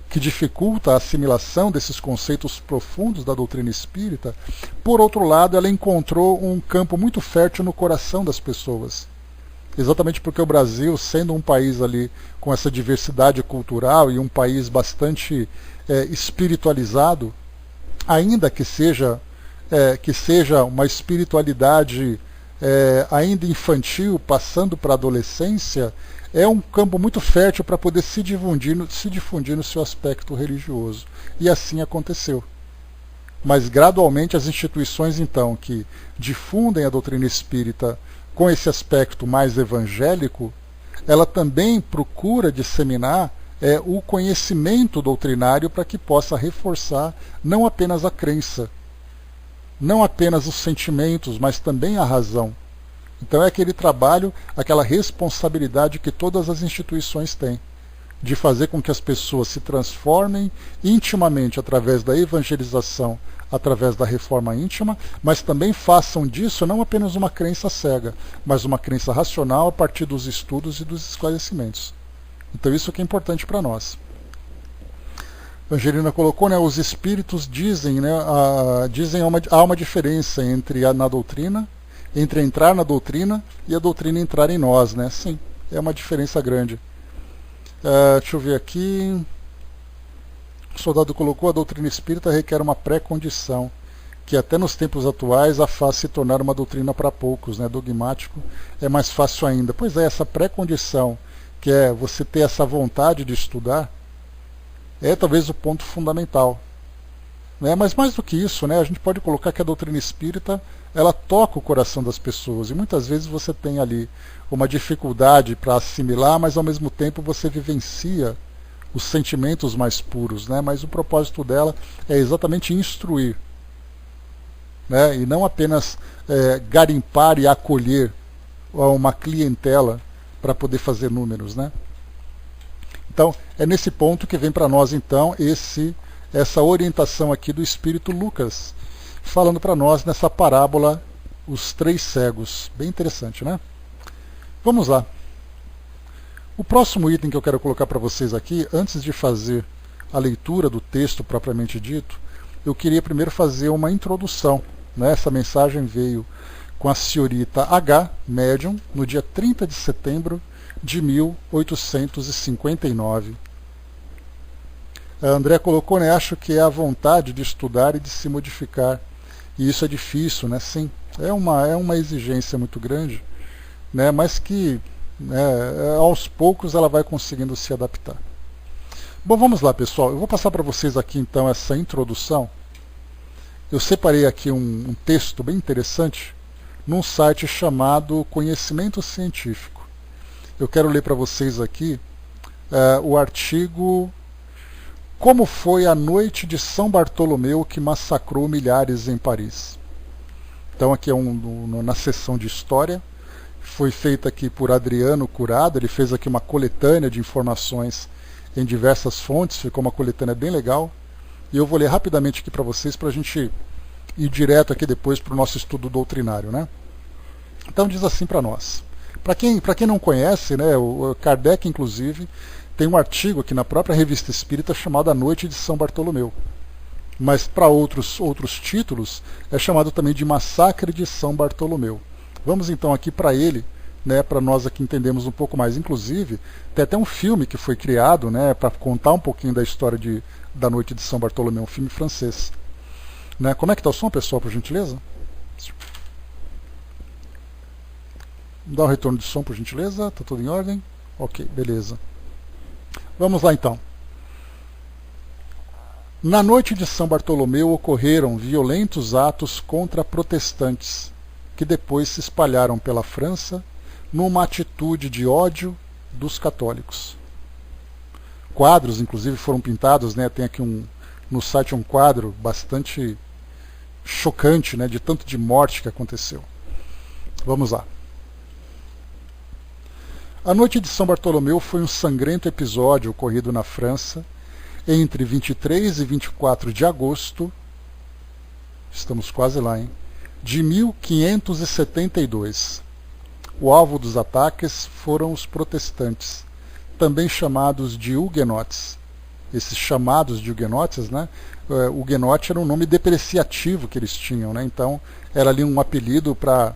que dificulta a assimilação desses conceitos profundos da doutrina espírita, por outro lado, ela encontrou um campo muito fértil no coração das pessoas. Exatamente porque o Brasil, sendo um país ali com essa diversidade cultural e um país bastante espiritualizado, ainda que seja uma espiritualidade ainda infantil, passando para a adolescência, é um campo muito fértil para poder se difundir no seu aspecto religioso. E assim aconteceu. Mas gradualmente as instituições, então, que difundem a doutrina espírita com esse aspecto mais evangélico, ela também procura disseminar o conhecimento doutrinário para que possa reforçar não apenas a crença, não apenas os sentimentos, mas também a razão. Então é aquele trabalho, aquela responsabilidade que todas as instituições têm, de fazer com que as pessoas se transformem intimamente através da evangelização, através da reforma íntima, mas também façam disso não apenas uma crença cega, mas uma crença racional a partir dos estudos e dos esclarecimentos. Então isso que é importante para nós. Angelina colocou, né, os espíritos dizem, né, há uma diferença na doutrina, entre entrar na doutrina e a doutrina entrar em nós, né? Sim, é uma diferença grande. Deixa eu ver aqui. O soldado colocou, a doutrina espírita requer uma pré-condição, que até nos tempos atuais a faz se tornar uma doutrina para poucos, né? Dogmático é mais fácil ainda. Pois é, essa pré-condição, que é você ter essa vontade de estudar, é talvez o ponto fundamental. Né? Mas mais do que isso, né, a gente pode colocar que a doutrina espírita ela toca o coração das pessoas, e muitas vezes você tem ali uma dificuldade para assimilar, mas ao mesmo tempo você vivencia os sentimentos mais puros, né? Mas o propósito dela é exatamente instruir, né? E não apenas garimpar e acolher uma clientela para poder fazer números, né? Então é nesse ponto que vem para nós então essa orientação aqui do Espírito Lucas, falando para nós nessa parábola Os Três Cegos. Bem interessante, né? Vamos lá. O próximo item que eu quero colocar para vocês aqui, antes de fazer a leitura do texto propriamente dito, eu queria primeiro fazer uma introdução. Né? Essa mensagem veio com a senhorita H, médium, no dia 30 de setembro de 1859. A André colocou, né, acho que é a vontade de estudar e de se modificar. E isso é difícil, né? Sim, é uma exigência muito grande, né? Mas que aos poucos ela vai conseguindo se adaptar. Bom, vamos lá, pessoal. Eu vou passar para vocês aqui então essa introdução. Eu separei aqui um texto bem interessante num site chamado Conhecimento Científico. Eu quero ler para vocês aqui o artigo Como foi a noite de São Bartolomeu que massacrou milhares em Paris. Então aqui é na seção de História. Foi feita aqui por Adriano Curado, ele fez aqui uma coletânea de informações em diversas fontes, ficou uma coletânea bem legal. E eu vou ler rapidamente aqui para vocês, para a gente ir direto aqui depois para o nosso estudo doutrinário, né? Então diz assim para nós. Para quem não conhece, né, o Kardec, inclusive, tem um artigo aqui na própria Revista Espírita chamado A Noite de São Bartolomeu. Mas para outros títulos é chamado também de Massacre de São Bartolomeu. Vamos então aqui para ele, né, para nós aqui entendermos um pouco mais. Inclusive, tem até um filme que foi criado, né, para contar um pouquinho da história da Noite de São Bartolomeu, um filme francês. Né? Como é que está o som, pessoal, por gentileza? Dá um retorno de som, por gentileza. Está tudo em ordem? Ok, beleza. Vamos lá então. Na noite de São Bartolomeu ocorreram violentos atos contra protestantes, que depois se espalharam pela França numa atitude de ódio dos católicos. Quadros, inclusive, foram pintados, né? Tem aqui no site um quadro bastante chocante, né? De tanto de morte que aconteceu. Vamos lá. A noite de São Bartolomeu foi um sangrento episódio ocorrido na França entre 23 e 24 de agosto, estamos quase lá, hein? De 1572. O alvo dos ataques foram os protestantes, também chamados de huguenotes. Esses chamados de huguenotes, né? Huguenote era um nome depreciativo que eles tinham, né? Então era ali um apelido para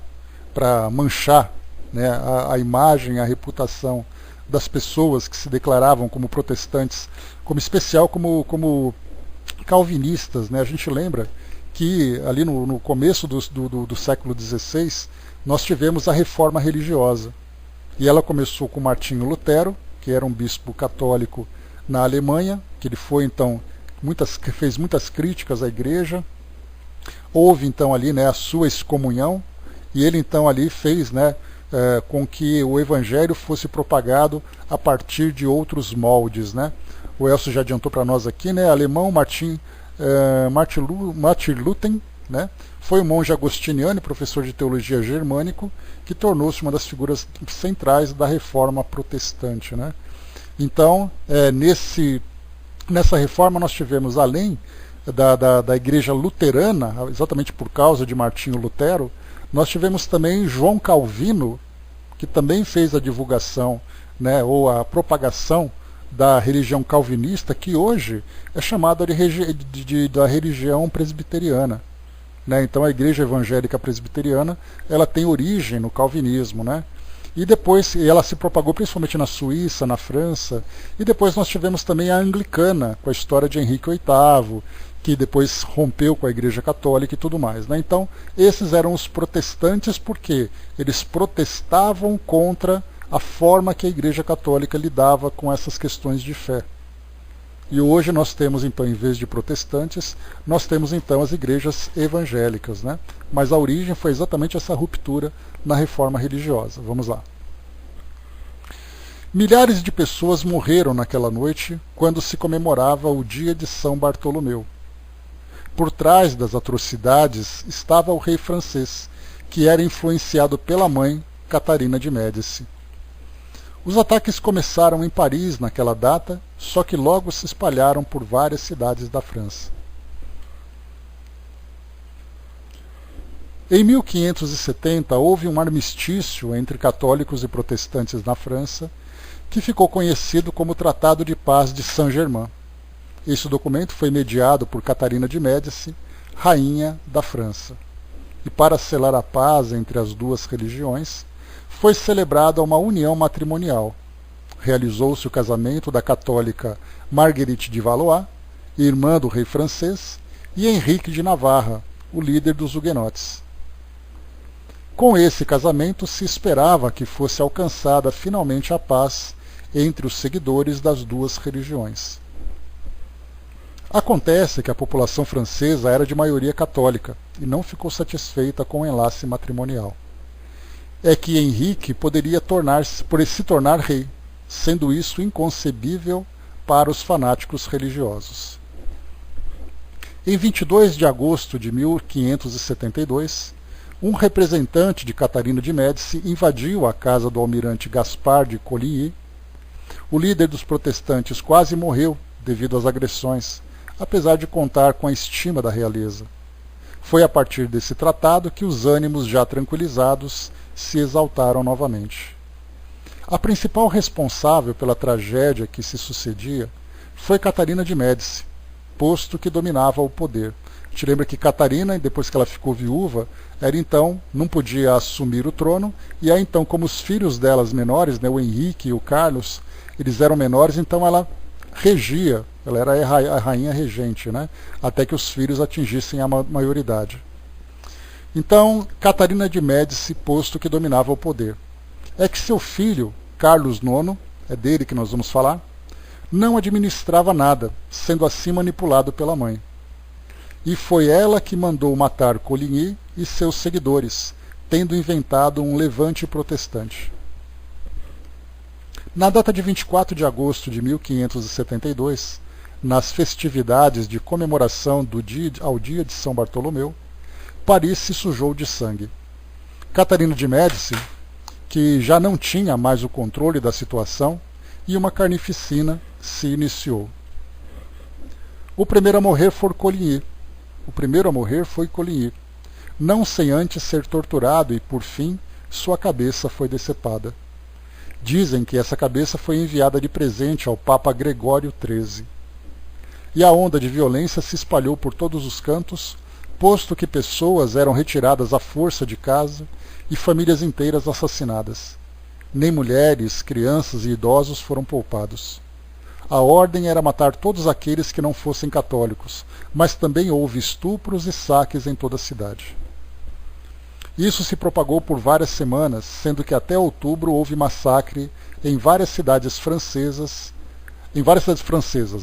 manchar, né, a imagem, a reputação das pessoas que se declaravam como protestantes, como especial como calvinistas, né? A gente lembra que ali no começo do século XVI nós tivemos a reforma religiosa. E ela começou com Martinho Lutero, que era um bispo católico na Alemanha, que ele foi então fez muitas críticas à igreja. Houve então ali, né, a sua excomunhão, e ele então ali fez, né, com que o evangelho fosse propagado a partir de outros moldes, né. O Elcio já adiantou para nós aqui, né, alemão Martin Luther, né, foi um monge agostiniano e professor de teologia germânico que tornou-se uma das figuras centrais da reforma protestante, né. Então, nessa reforma nós tivemos, além da igreja luterana, exatamente por causa de Martinho Lutero, nós tivemos também João Calvino, que também fez a divulgação, né, ou a propagação da religião calvinista, que hoje é chamada da religião presbiteriana. Né? Então a igreja evangélica presbiteriana ela tem origem no calvinismo, né? E depois ela se propagou principalmente na Suíça, na França, e depois nós tivemos também a anglicana, com a história de Henrique VIII, que depois rompeu com a Igreja Católica e tudo mais, né? Então, esses eram os protestantes porque eles protestavam contra a forma que a Igreja Católica lidava com essas questões de fé. E hoje nós temos, então, em vez de protestantes, nós temos, então, as igrejas evangélicas, né? Mas a origem foi exatamente essa ruptura na reforma religiosa. Vamos lá. Milhares de pessoas morreram naquela noite quando se comemorava o dia de São Bartolomeu. Por trás das atrocidades estava o rei francês, que era influenciado pela mãe, Catarina de Médici. Os ataques começaram em Paris naquela data, só que logo se espalharam por várias cidades da França. Em 1570 houve um armistício entre católicos e protestantes na França, que ficou conhecido como Tratado de Paz de Saint-Germain. Esse documento foi mediado por Catarina de Médici, rainha da França. E para selar a paz entre as duas religiões, foi celebrada uma união matrimonial. Realizou-se o casamento da católica Marguerite de Valois, irmã do rei francês, e Henrique de Navarra, o líder dos huguenotes. Com esse casamento se esperava que fosse alcançada finalmente a paz entre os seguidores das duas religiões. Acontece que a população francesa era de maioria católica e não ficou satisfeita com o enlace matrimonial. É que Henrique poderia se tornar rei, sendo isso inconcebível para os fanáticos religiosos. Em 22 de agosto de 1572, um representante de Catarina de Médici invadiu a casa do almirante Gaspar de Coligny. O líder dos protestantes quase morreu devido às agressões, apesar de contar com a estima da realeza. Foi a partir desse tratado que os ânimos já tranquilizados se exaltaram novamente. A principal responsável pela tragédia que se sucedia foi Catarina de Médici, posto que dominava o poder. A gente lembra que Catarina, depois que ela ficou viúva, não podia assumir o trono, e aí então, como os filhos delas menores, né, o Henrique e o Carlos, eles eram menores, então ela regia, ela era a rainha regente, né, até que os filhos atingissem a maioridade. Então, Catarina de Médici, posto que dominava o poder. É que seu filho, Carlos IX, é dele que nós vamos falar, não administrava nada, sendo assim manipulado pela mãe. E foi ela que mandou matar Coligny e seus seguidores, tendo inventado um levante protestante. Na data de 24 de agosto de 1572, nas festividades de comemoração ao dia de São Bartolomeu, Paris se sujou de sangue. Catarina de Médici, que já não tinha mais o controle da situação, e uma carnificina se iniciou. O primeiro a morrer foi Coligny, não sem antes ser torturado e, por fim, sua cabeça foi decepada. Dizem que essa cabeça foi enviada de presente ao Papa Gregório XIII. E a onda de violência se espalhou por todos os cantos, posto que pessoas eram retiradas à força de casa e famílias inteiras assassinadas. Nem mulheres, crianças e idosos foram poupados. A ordem era matar todos aqueles que não fossem católicos, mas também houve estupros e saques em toda a cidade. Isso se propagou por várias semanas, sendo que até outubro houve massacre em várias cidades francesas,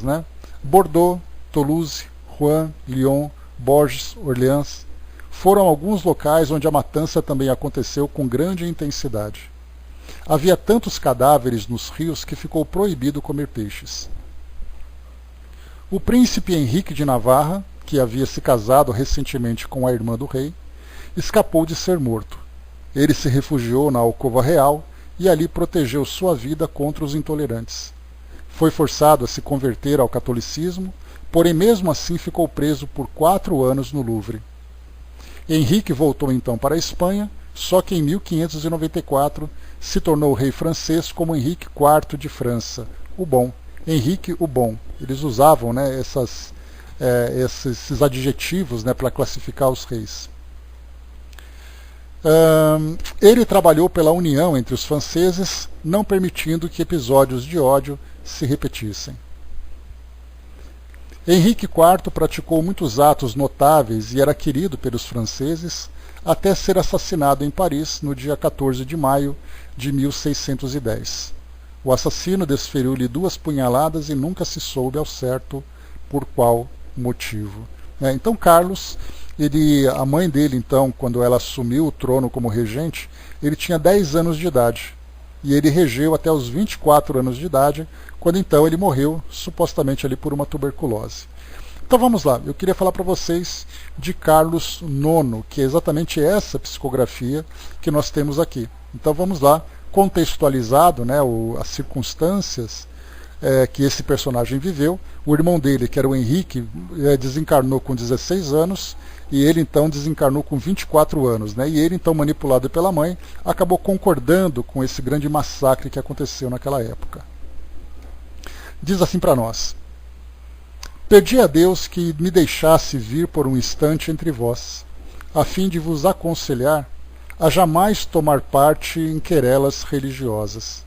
né? Bordeaux, Toulouse, Rouen, Lyon, Bourges, Orléans, foram alguns locais onde a matança também aconteceu com grande intensidade. Havia tantos cadáveres nos rios que ficou proibido comer peixes. O príncipe Henrique de Navarra, que havia se casado recentemente com a irmã do rei, escapou de ser morto. Ele se refugiou na alcova real e ali protegeu sua vida contra os intolerantes. Foi forçado a se converter ao catolicismo, porém mesmo assim ficou preso por 4 anos no Louvre. Henrique voltou então para a Espanha, só que em 1594 se tornou rei francês como Henrique IV de França, o Bom. Henrique o Bom. Eles usavam, né, esses adjetivos, né, para classificar os reis. Ele trabalhou pela união entre os franceses, não permitindo que episódios de ódio se repetissem. Henrique IV praticou muitos atos notáveis e era querido pelos franceses, até ser assassinado em Paris no dia 14 de maio de 1610. O assassino desferiu-lhe 2 punhaladas e nunca se soube ao certo por qual motivo. Então Carlos, a mãe dele, então, quando ela assumiu o trono como regente, ele tinha 10 anos de idade. E ele regeu até os 24 anos de idade, quando então ele morreu, supostamente ali por uma tuberculose. Então vamos lá, eu queria falar para vocês de Carlos IX, que é exatamente essa psicografia que nós temos aqui. Então vamos lá, contextualizado, né, as circunstâncias que esse personagem viveu. O irmão dele, que era o Henrique, desencarnou com 16 anos, e ele então desencarnou com 24 anos. Né, e ele então, manipulado pela mãe, acabou concordando com esse grande massacre que aconteceu naquela época. Diz assim para nós: pedi a Deus que me deixasse vir por um instante entre vós, a fim de vos aconselhar a jamais tomar parte em querelas religiosas.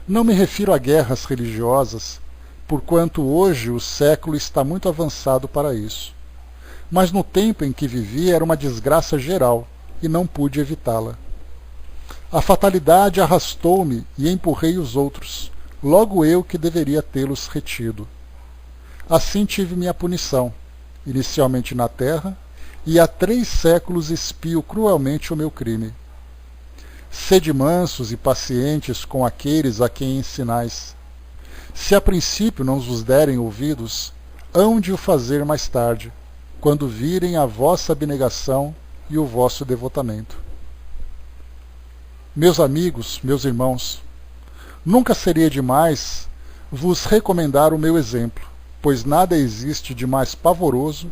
Não me refiro a guerras religiosas, porquanto hoje o século está muito avançado para isso. Mas no tempo em que vivi era uma desgraça geral, e não pude evitá-la. A fatalidade arrastou-me e empurrei os outros, logo eu que deveria tê-los retido. Assim tive minha punição, inicialmente na terra, e há 3 séculos expio cruelmente o meu crime. Sede mansos e pacientes com aqueles a quem ensinais. Se a princípio não vos derem ouvidos, hão de o fazer mais tarde, quando virem a vossa abnegação e o vosso devotamento. Meus amigos, meus irmãos, nunca seria demais vos recomendar o meu exemplo, pois nada existe de mais pavoroso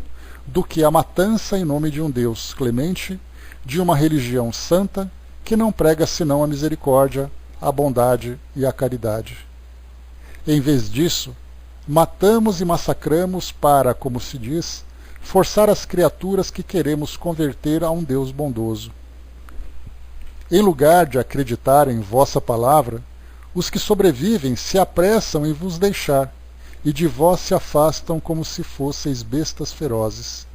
do que a matança em nome de um Deus clemente, de uma religião santa, que não prega senão a misericórdia, a bondade e a caridade. Em vez disso, matamos e massacramos para, como se diz, forçar as criaturas que queremos converter a um Deus bondoso. Em lugar de acreditar em vossa palavra, os que sobrevivem se apressam em vos deixar, e de vós se afastam como se fosseis bestas ferozes.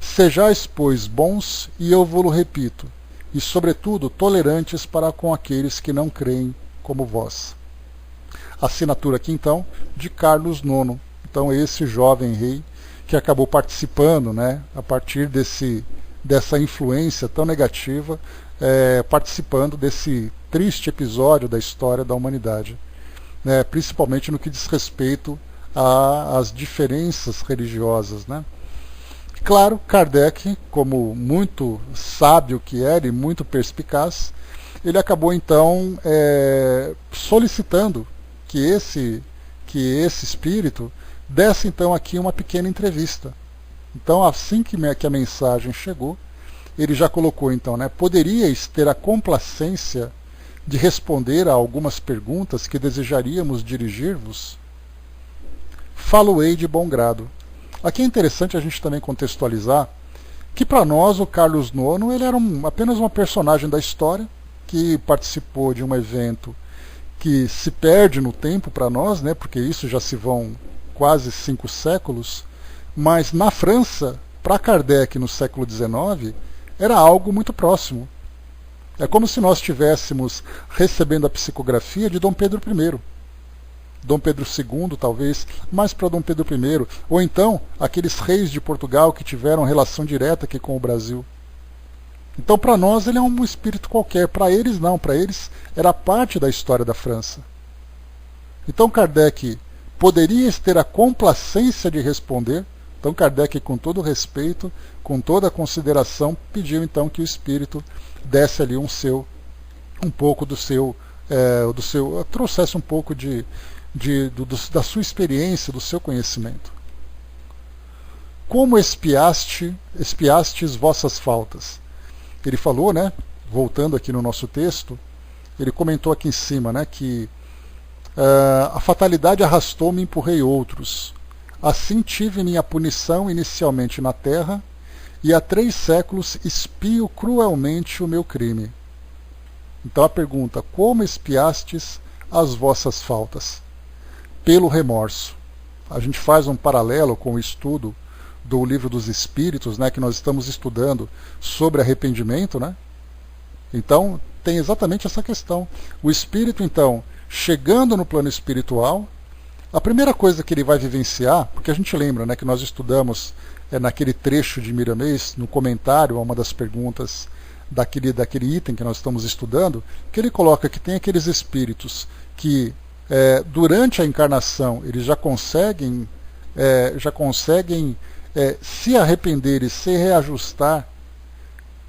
Sejais, pois, bons, e eu vou-lo repito, e, sobretudo, tolerantes para com aqueles que não creem como vós. Assinatura aqui, então, de Carlos IX. Então, esse jovem rei que acabou participando, né, a partir dessa influência tão negativa, participando desse triste episódio da história da humanidade, né, principalmente no que diz respeito às diferenças religiosas, né. Claro, Kardec, como muito sábio que era e muito perspicaz, ele acabou então solicitando que esse espírito desse então aqui uma pequena entrevista. Então, assim que a mensagem chegou, ele já colocou então, né, poderíeis ter a complacência de responder a algumas perguntas que desejaríamos dirigir-vos? Falo-ei de bom grado. Aqui é interessante a gente também contextualizar que para nós o Carlos IX ele era apenas uma personagem da história que participou de um evento que se perde no tempo para nós, né, porque isso já se vão quase 5 séculos, mas na França, para Kardec no século XIX, era algo muito próximo. É como se nós estivéssemos recebendo a psicografia de Dom Pedro I. Dom Pedro II, talvez, mais para Dom Pedro I, ou então aqueles reis de Portugal que tiveram relação direta aqui com o Brasil. Então, para nós, ele é um espírito qualquer. Para eles, não. Para eles, era parte da história da França. Então, Kardec poderia ter a complacência de responder. Então, Kardec, com todo o respeito, com toda a consideração, pediu então que o espírito desse ali um pouco do seu, trouxesse um pouco da sua experiência, do seu conhecimento. Como expiastes vossas faltas? Ele falou, né, voltando aqui no nosso texto, ele comentou aqui em cima, né, que a fatalidade arrastou-me e empurrei outros. Assim tive minha punição inicialmente na terra, e há 3 séculos expio cruelmente o meu crime. Então a pergunta, como expiastes as vossas faltas? Pelo remorso. A gente faz um paralelo com o estudo do Livro dos Espíritos, né, que nós estamos estudando sobre arrependimento, né? Então, tem exatamente essa questão. O espírito, então, chegando no plano espiritual, a primeira coisa que ele vai vivenciar, porque a gente lembra, né, que nós estudamos naquele trecho de Miramês, no comentário a uma das perguntas daquele item que nós estamos estudando, que ele coloca que tem aqueles espíritos que durante a encarnação eles já conseguem se arrepender e se reajustar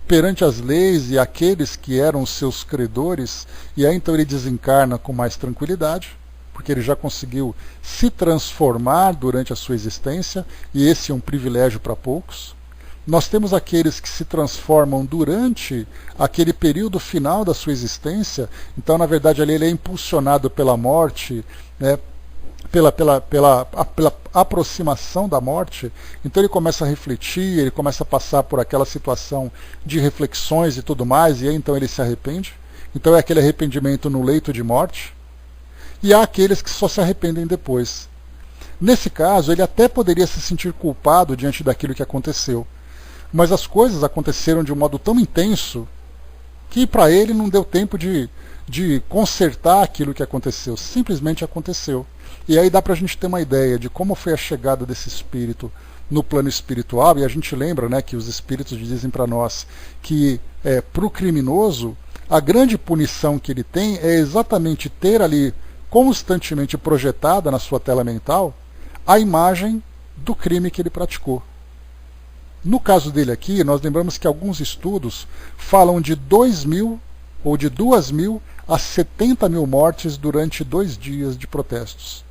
perante as leis e aqueles que eram os seus credores, e aí então ele desencarna com mais tranquilidade, porque ele já conseguiu se transformar durante a sua existência, e esse é um privilégio para poucos. Nós temos aqueles que se transformam durante aquele período final da sua existência, então na verdade ali ele é impulsionado pela morte, né, pela aproximação da morte, então ele começa a refletir, ele começa a passar por aquela situação de reflexões e tudo mais, e aí então ele se arrepende. Então é aquele arrependimento no leito de morte. E há aqueles que só se arrependem depois. Nesse caso, ele até poderia se sentir culpado diante daquilo que aconteceu, mas as coisas aconteceram de um modo tão intenso que para ele não deu tempo de consertar aquilo que aconteceu, simplesmente aconteceu. E aí dá para a gente ter uma ideia de como foi a chegada desse espírito no plano espiritual, e a gente lembra, né, que os espíritos dizem para nós que para o criminoso, a grande punição que ele tem é exatamente ter ali constantemente projetada na sua tela mental a imagem do crime que ele praticou. No caso dele aqui, nós lembramos que alguns estudos falam de 2.000 ou de 2.000 a 70.000 mortes durante 2 dias de protestos,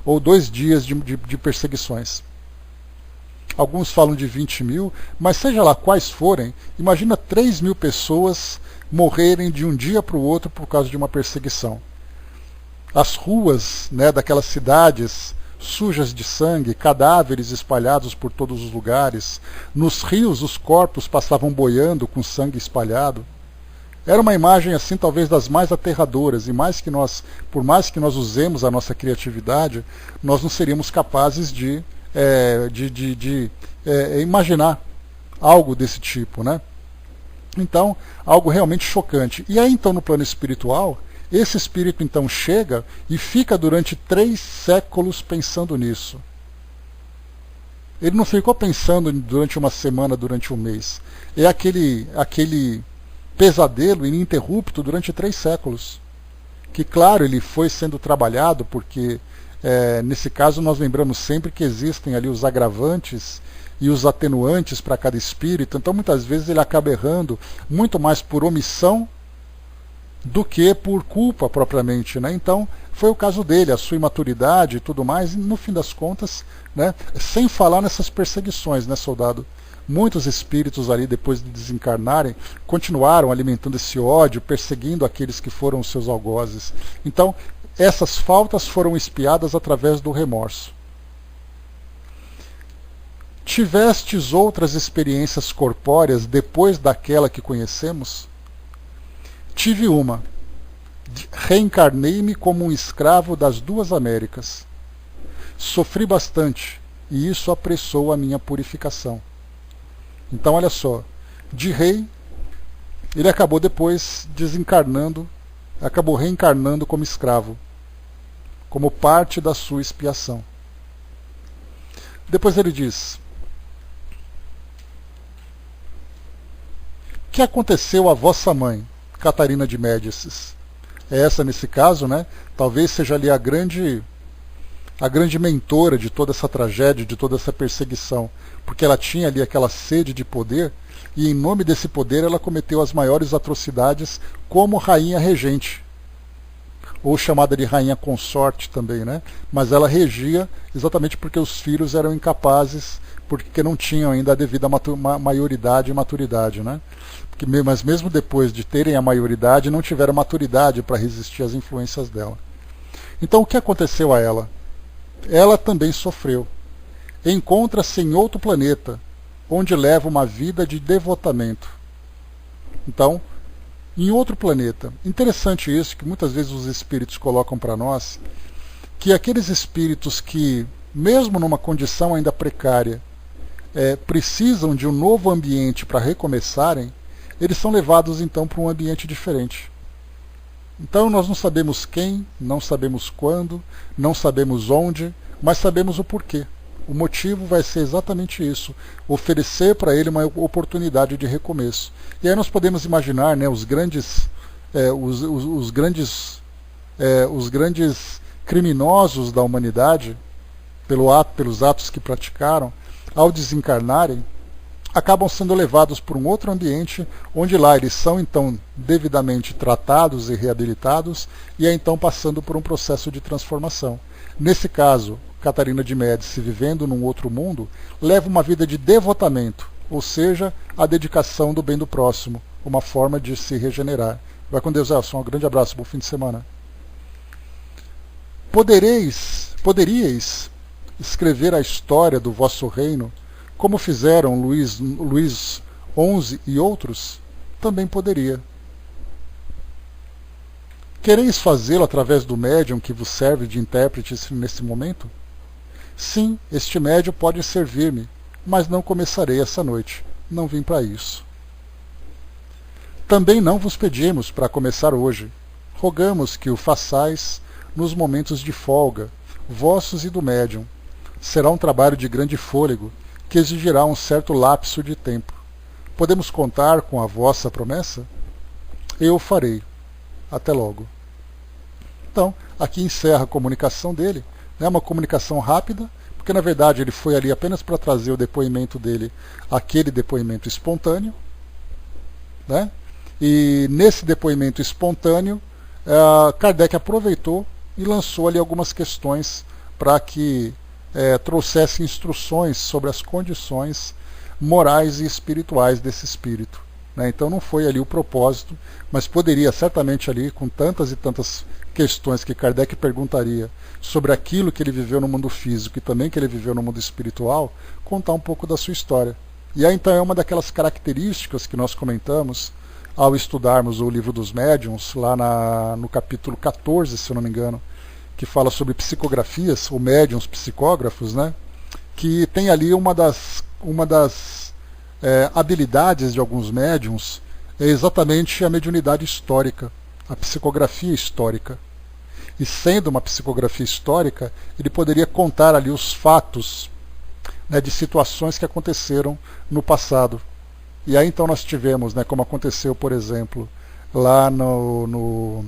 ou 2 dias de perseguições. Alguns falam de 20.000, mas seja lá quais forem, imagina 3.000 pessoas morrerem de um dia para o outro por causa de uma perseguição. As ruas, né, daquelas cidades sujas de sangue, cadáveres espalhados por todos os lugares, nos rios os corpos passavam boiando com sangue espalhado. Era uma imagem assim talvez das mais aterradoras, e por mais que nós usemos a nossa criatividade, nós não seríamos capazes de imaginar algo desse tipo, né? Então, algo realmente chocante. E aí então no plano espiritual, esse espírito então chega e fica durante 3 séculos pensando nisso. Ele não ficou pensando durante uma semana, durante um mês. É aquele pesadelo ininterrupto durante 3 séculos. Que claro, ele foi sendo trabalhado porque nesse caso nós lembramos sempre que existem ali os agravantes e os atenuantes para cada espírito, então muitas vezes ele acaba errando muito mais por omissão do que por culpa propriamente, né? Então foi o caso dele, a sua imaturidade e tudo mais, e no fim das contas, né, sem falar nessas perseguições, né, soldado? Muitos espíritos ali, depois de desencarnarem, continuaram alimentando esse ódio, perseguindo aqueles que foram os seus algozes. Então, essas faltas foram expiadas através do remorso. Tivestes outras experiências corpóreas depois daquela que conhecemos? Tive uma. Reencarnei-me como um escravo das duas Américas. Sofri bastante, e isso apressou a minha purificação. Então, olha só, de rei, ele acabou depois desencarnando, acabou reencarnando como escravo, como parte da sua expiação. Depois ele diz: que aconteceu à vossa mãe, Catarina de Médicis? Essa, nesse caso, né, talvez seja ali a grande mentora de toda essa tragédia, de toda essa perseguição, porque ela tinha ali aquela sede de poder, e em nome desse poder ela cometeu as maiores atrocidades como rainha regente, ou chamada de rainha consorte também, né? Mas ela regia exatamente porque os filhos eram incapazes, porque não tinham ainda a devida maioridade e maturidade, né? Mas mesmo depois de terem a maioridade, não tiveram maturidade para resistir às influências dela. Então o que aconteceu a ela? Ela também sofreu. Encontra-se em outro planeta, onde leva uma vida de devotamento. Então, em outro planeta. Interessante isso, que muitas vezes os espíritos colocam para nós, que aqueles espíritos que, mesmo numa condição ainda precária, precisam de um novo ambiente para recomeçarem, eles são levados então para um ambiente diferente. Então nós não sabemos quem, não sabemos quando, não sabemos onde, mas sabemos o porquê. O motivo vai ser exatamente isso, oferecer para ele uma oportunidade de recomeço. E aí nós podemos imaginar, né, os grandes criminosos da humanidade, pelos atos que praticaram, ao desencarnarem, acabam sendo levados para um outro ambiente, onde lá eles são então devidamente tratados e reabilitados, e é então passando por um processo de transformação. Nesse caso, Catarina de Médici, vivendo num outro mundo, leva uma vida de devotamento, ou seja, a dedicação do bem do próximo, uma forma de se regenerar. Vai com Deus, Elson. Um grande abraço, bom fim de semana. Poderíeis escrever a história do vosso reino, como fizeram Luís XI e outros? Também poderia. Quereis fazê-lo através do médium que vos serve de intérprete nesse momento? Sim, este médium pode servir-me, mas não começarei essa noite. Não vim para isso. Também não vos pedimos para começar hoje. Rogamos que o façais nos momentos de folga, vossos e do médium. Será um trabalho de grande fôlego, que exigirá um certo lapso de tempo. Podemos contar com a vossa promessa? Eu o farei. Até logo. Então, aqui encerra a comunicação dele, né, uma comunicação rápida, porque na verdade ele foi ali apenas para trazer o depoimento dele, aquele depoimento espontâneo, né? E nesse depoimento espontâneo, Kardec aproveitou e lançou ali algumas questões para que trouxesse instruções sobre as condições morais e espirituais desse espírito, né? Então não foi ali o propósito, mas poderia certamente ali, com tantas e tantas questões que Kardec perguntaria sobre aquilo que ele viveu no mundo físico e também que ele viveu no mundo espiritual, contar um pouco da sua história. E aí então é uma daquelas características que nós comentamos ao estudarmos o livro dos médiuns, lá no capítulo 14, se eu não me engano, que fala sobre psicografias, ou médiuns psicógrafos, né? Que tem ali uma das habilidades de alguns médiuns, é exatamente a mediunidade histórica, a psicografia histórica. E sendo uma psicografia histórica, ele poderia contar ali os fatos, né, de situações que aconteceram no passado. E aí então nós tivemos, né, como aconteceu, por exemplo, lá no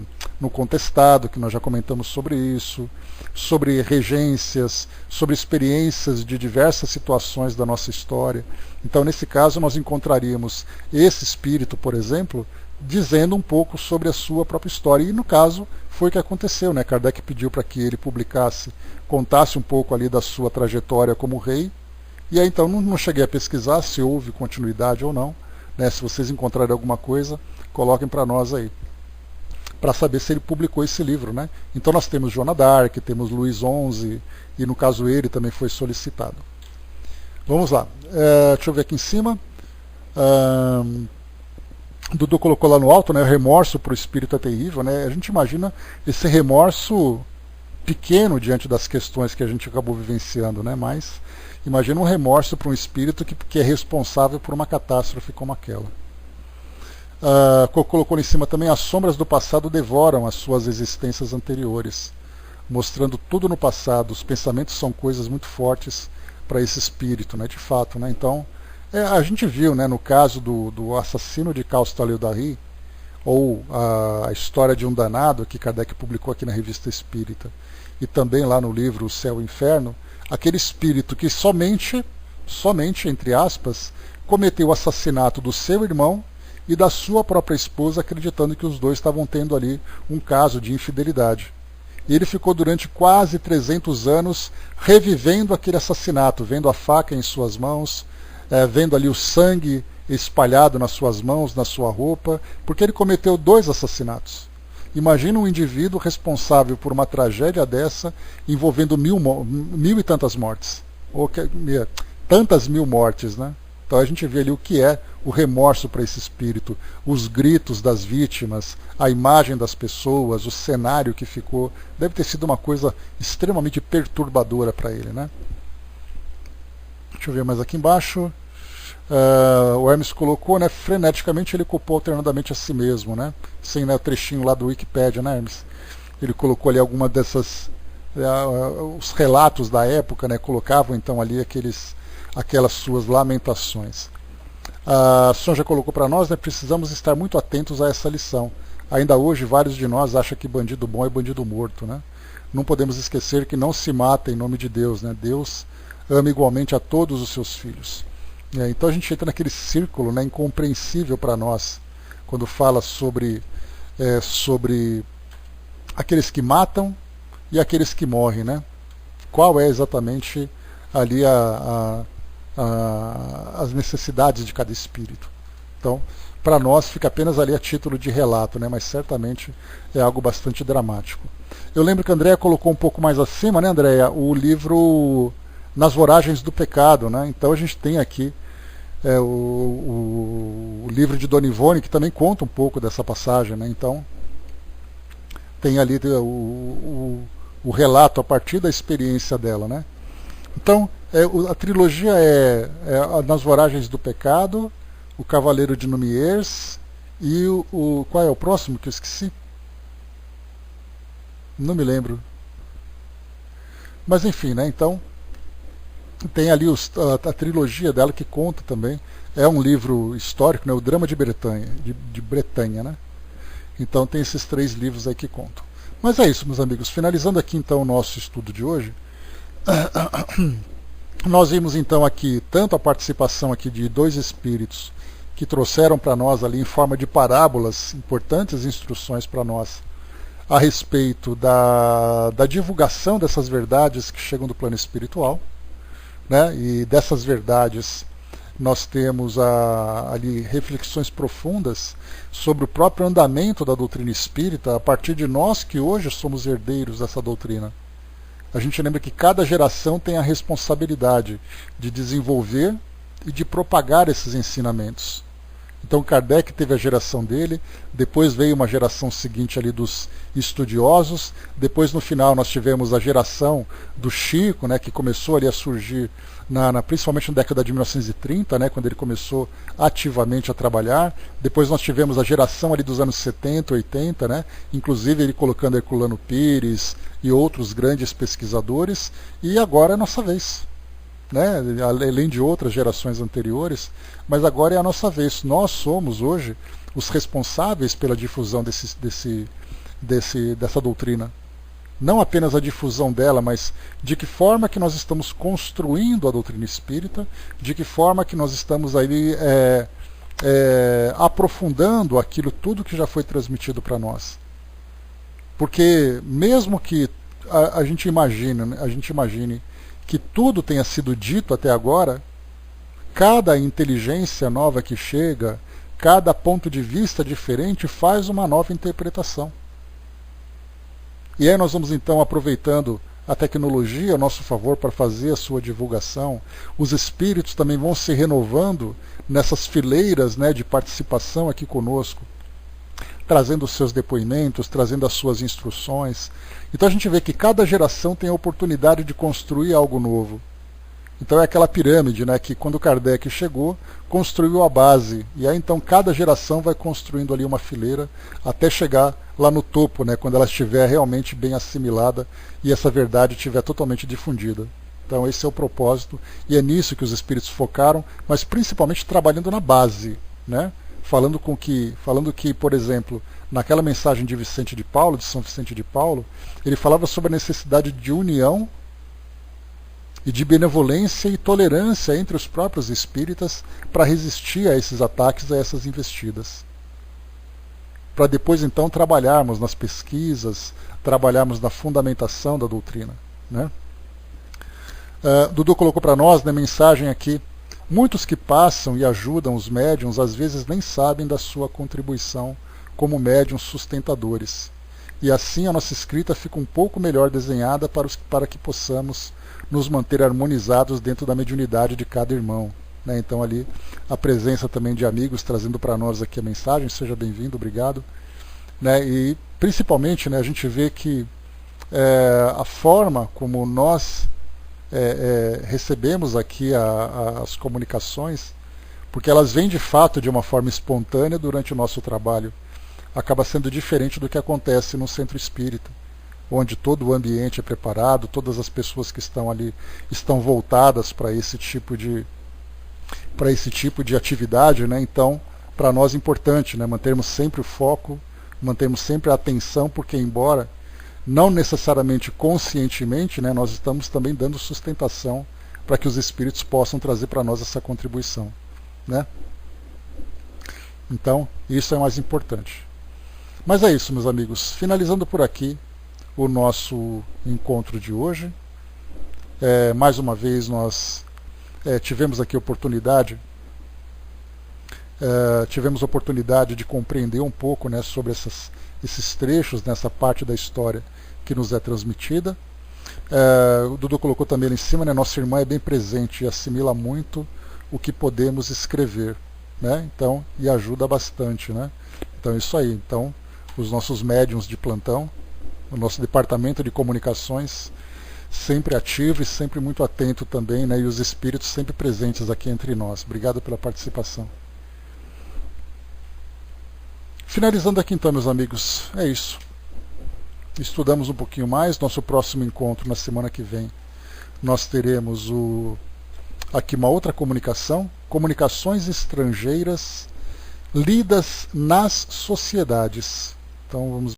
Contestado, que nós já comentamos sobre isso, sobre regências, sobre experiências de diversas situações da nossa história. Então, nesse caso, nós encontraríamos esse espírito, por exemplo, dizendo um pouco sobre a sua própria história. E, no caso, foi o que aconteceu, né? Kardec pediu para que ele publicasse, contasse um pouco ali da sua trajetória como rei. E aí, então, não cheguei a pesquisar se houve continuidade ou não, né? Se vocês encontrarem alguma coisa, coloquem para nós aí, para saber se ele publicou esse livro, né? Então nós temos Joana d'Arc, temos Luís XI, e no caso ele também foi solicitado. Vamos lá, deixa eu ver aqui em cima. Dudu colocou lá no alto, né, o remorso para o espírito é terrível, né? A gente imagina esse remorso pequeno diante das questões que a gente acabou vivenciando, né? Mas imagina um remorso para um espírito que é responsável por uma catástrofe como aquela. Colocou lá em cima também, as sombras do passado devoram as suas existências anteriores, mostrando tudo no passado. Os pensamentos são coisas muito fortes para esse espírito, né? De fato, né? Então, a gente viu, né, no caso do assassino de Caustaleu-Dari, ou a história de um danado, que Kardec publicou aqui na Revista Espírita, e também lá no livro O Céu e o Inferno, aquele espírito que somente, entre aspas, cometeu o assassinato do seu irmão e da sua própria esposa, acreditando que os dois estavam tendo ali um caso de infidelidade. E ele ficou durante quase 300 anos revivendo aquele assassinato, vendo a faca em suas mãos, vendo ali o sangue espalhado nas suas mãos, na sua roupa, porque ele cometeu 2 assassinatos. Imagina um indivíduo responsável por uma tragédia dessa, envolvendo mil e tantas mortes. Ou tantas mil mortes, né? Então a gente vê ali o que é o remorso para esse espírito, os gritos das vítimas, a imagem das pessoas, o cenário que ficou. Deve ter sido uma coisa extremamente perturbadora para ele, né? Deixa eu ver mais aqui embaixo. O Hermes colocou, né, freneticamente ele culpou alternadamente a si mesmo, né? Sem, né, o trechinho lá do Wikipedia, né, Hermes? Ele colocou ali alguma dessas... os relatos da época, né, colocavam então ali aquelas suas lamentações. A Sonja colocou para nós, né, precisamos estar muito atentos a essa lição. Ainda hoje vários de nós acham que bandido bom é bandido morto, né? Não podemos esquecer que não se mata em nome de Deus, né? Deus ama igualmente a todos os seus filhos. Então a gente entra naquele círculo, né, incompreensível para nós, quando fala sobre aqueles que matam e aqueles que morrem, né? Qual é exatamente ali as necessidades de cada espírito. Então, para nós fica apenas ali a título de relato, né, mas certamente é algo bastante dramático. Eu lembro que a Andréa colocou um pouco mais acima, né, Andréa, o livro Nas Voragens do Pecado, né? Então a gente tem aqui o livro de Dona Ivone, que também conta um pouco dessa passagem, né? Então tem ali o relato a partir da experiência dela, né? Então a trilogia é Nas Voragens do Pecado, O Cavaleiro de Numiers e qual é o próximo que eu esqueci? Não me lembro. Mas enfim, né? Então tem ali a trilogia dela que conta também. É um livro histórico, né? O Drama de Bretanha, de Bretanha, né? Então tem esses 3 livros aí que contam. Mas é isso, meus amigos. Finalizando aqui então o nosso estudo de hoje, nós vimos então aqui tanto a participação aqui de 2 espíritos que trouxeram para nós ali em forma de parábolas importantes instruções para nós a respeito da divulgação dessas verdades que chegam do plano espiritual, né? E dessas verdades nós temos ali reflexões profundas sobre o próprio andamento da doutrina espírita a partir de nós que hoje somos herdeiros dessa doutrina. A gente lembra que cada geração tem a responsabilidade de desenvolver e de propagar esses ensinamentos. Então Kardec teve a geração dele, depois veio uma geração seguinte ali dos estudiosos, depois no final nós tivemos a geração do Chico, né, que começou ali a surgir principalmente na década de 1930, né, quando ele começou ativamente a trabalhar. Depois nós tivemos a geração ali dos anos 70, 80, né, inclusive ele colocando Herculano Pires e outros grandes pesquisadores, e agora é a nossa vez. Né, além de outras gerações anteriores, mas agora é a nossa vez. Nós somos hoje os responsáveis pela difusão dessa doutrina. Não apenas a difusão dela, mas de que forma que nós estamos construindo a doutrina espírita, de que forma que nós estamos aí aprofundando aquilo tudo que já foi transmitido para nós. Porque mesmo que a gente imagine que tudo tenha sido dito até agora, cada inteligência nova que chega, cada ponto de vista diferente faz uma nova interpretação. E aí nós vamos então aproveitando a tecnologia a nosso favor para fazer a sua divulgação, os espíritos também vão se renovando nessas fileiras, né, de participação aqui conosco, trazendo os seus depoimentos, trazendo as suas instruções. Então a gente vê que cada geração tem a oportunidade de construir algo novo. Então é aquela pirâmide, né, que quando Kardec chegou, construiu a base. E aí então cada geração vai construindo ali uma fileira até chegar lá no topo, né, quando ela estiver realmente bem assimilada e essa verdade estiver totalmente difundida. Então esse é o propósito e é nisso que os espíritos focaram, mas principalmente trabalhando na base, né? Falando que, por exemplo, naquela mensagem de Vicente de Paulo, de São Vicente de Paulo, ele falava sobre a necessidade de união e de benevolência e tolerância entre os próprios espíritas para resistir a esses ataques, a essas investidas. Para depois então trabalharmos nas pesquisas, trabalharmos na fundamentação da doutrina, né? Dudu colocou para nós na mensagem aqui: muitos que passam e ajudam os médiuns às vezes nem sabem da sua contribuição como médiuns sustentadores. E assim a nossa escrita fica um pouco melhor desenhada para que possamos nos manter harmonizados dentro da mediunidade de cada irmão, né? Então ali a presença também de amigos trazendo para nós aqui a mensagem, seja bem-vindo, obrigado, né? E principalmente, né, a gente vê que a forma como nós recebemos aqui as comunicações, porque elas vêm de fato de uma forma espontânea durante o nosso trabalho, acaba sendo diferente do que acontece no centro espírita, onde todo o ambiente é preparado, todas as pessoas que estão ali estão voltadas para esse tipo de atividade, né? Então, para nós é importante, né, mantermos sempre o foco, mantermos sempre a atenção, porque embora não necessariamente conscientemente, né, nós estamos também dando sustentação para que os espíritos possam trazer para nós essa contribuição, né? Então, isso é o mais importante. Mas é isso, meus amigos. Finalizando por aqui o nosso encontro de hoje. Mais uma vez nós tivemos aqui oportunidade de compreender um pouco, né, sobre esses trechos nessa parte da história que nos é transmitida. O Dudu colocou também ali em cima, né, nossa irmã é bem presente e assimila muito o que podemos escrever, né? Então, e ajuda bastante, né? Então, isso aí. Então, os nossos médiuns de plantão, o nosso departamento de comunicações sempre ativo e sempre muito atento também, né? E os espíritos sempre presentes aqui entre nós. Obrigado pela participação. Finalizando aqui então, meus amigos, é isso. Estudamos um pouquinho mais. Nosso próximo encontro na semana que vem nós teremos aqui uma outra comunicação, comunicações estrangeiras lidas nas sociedades. Então vamos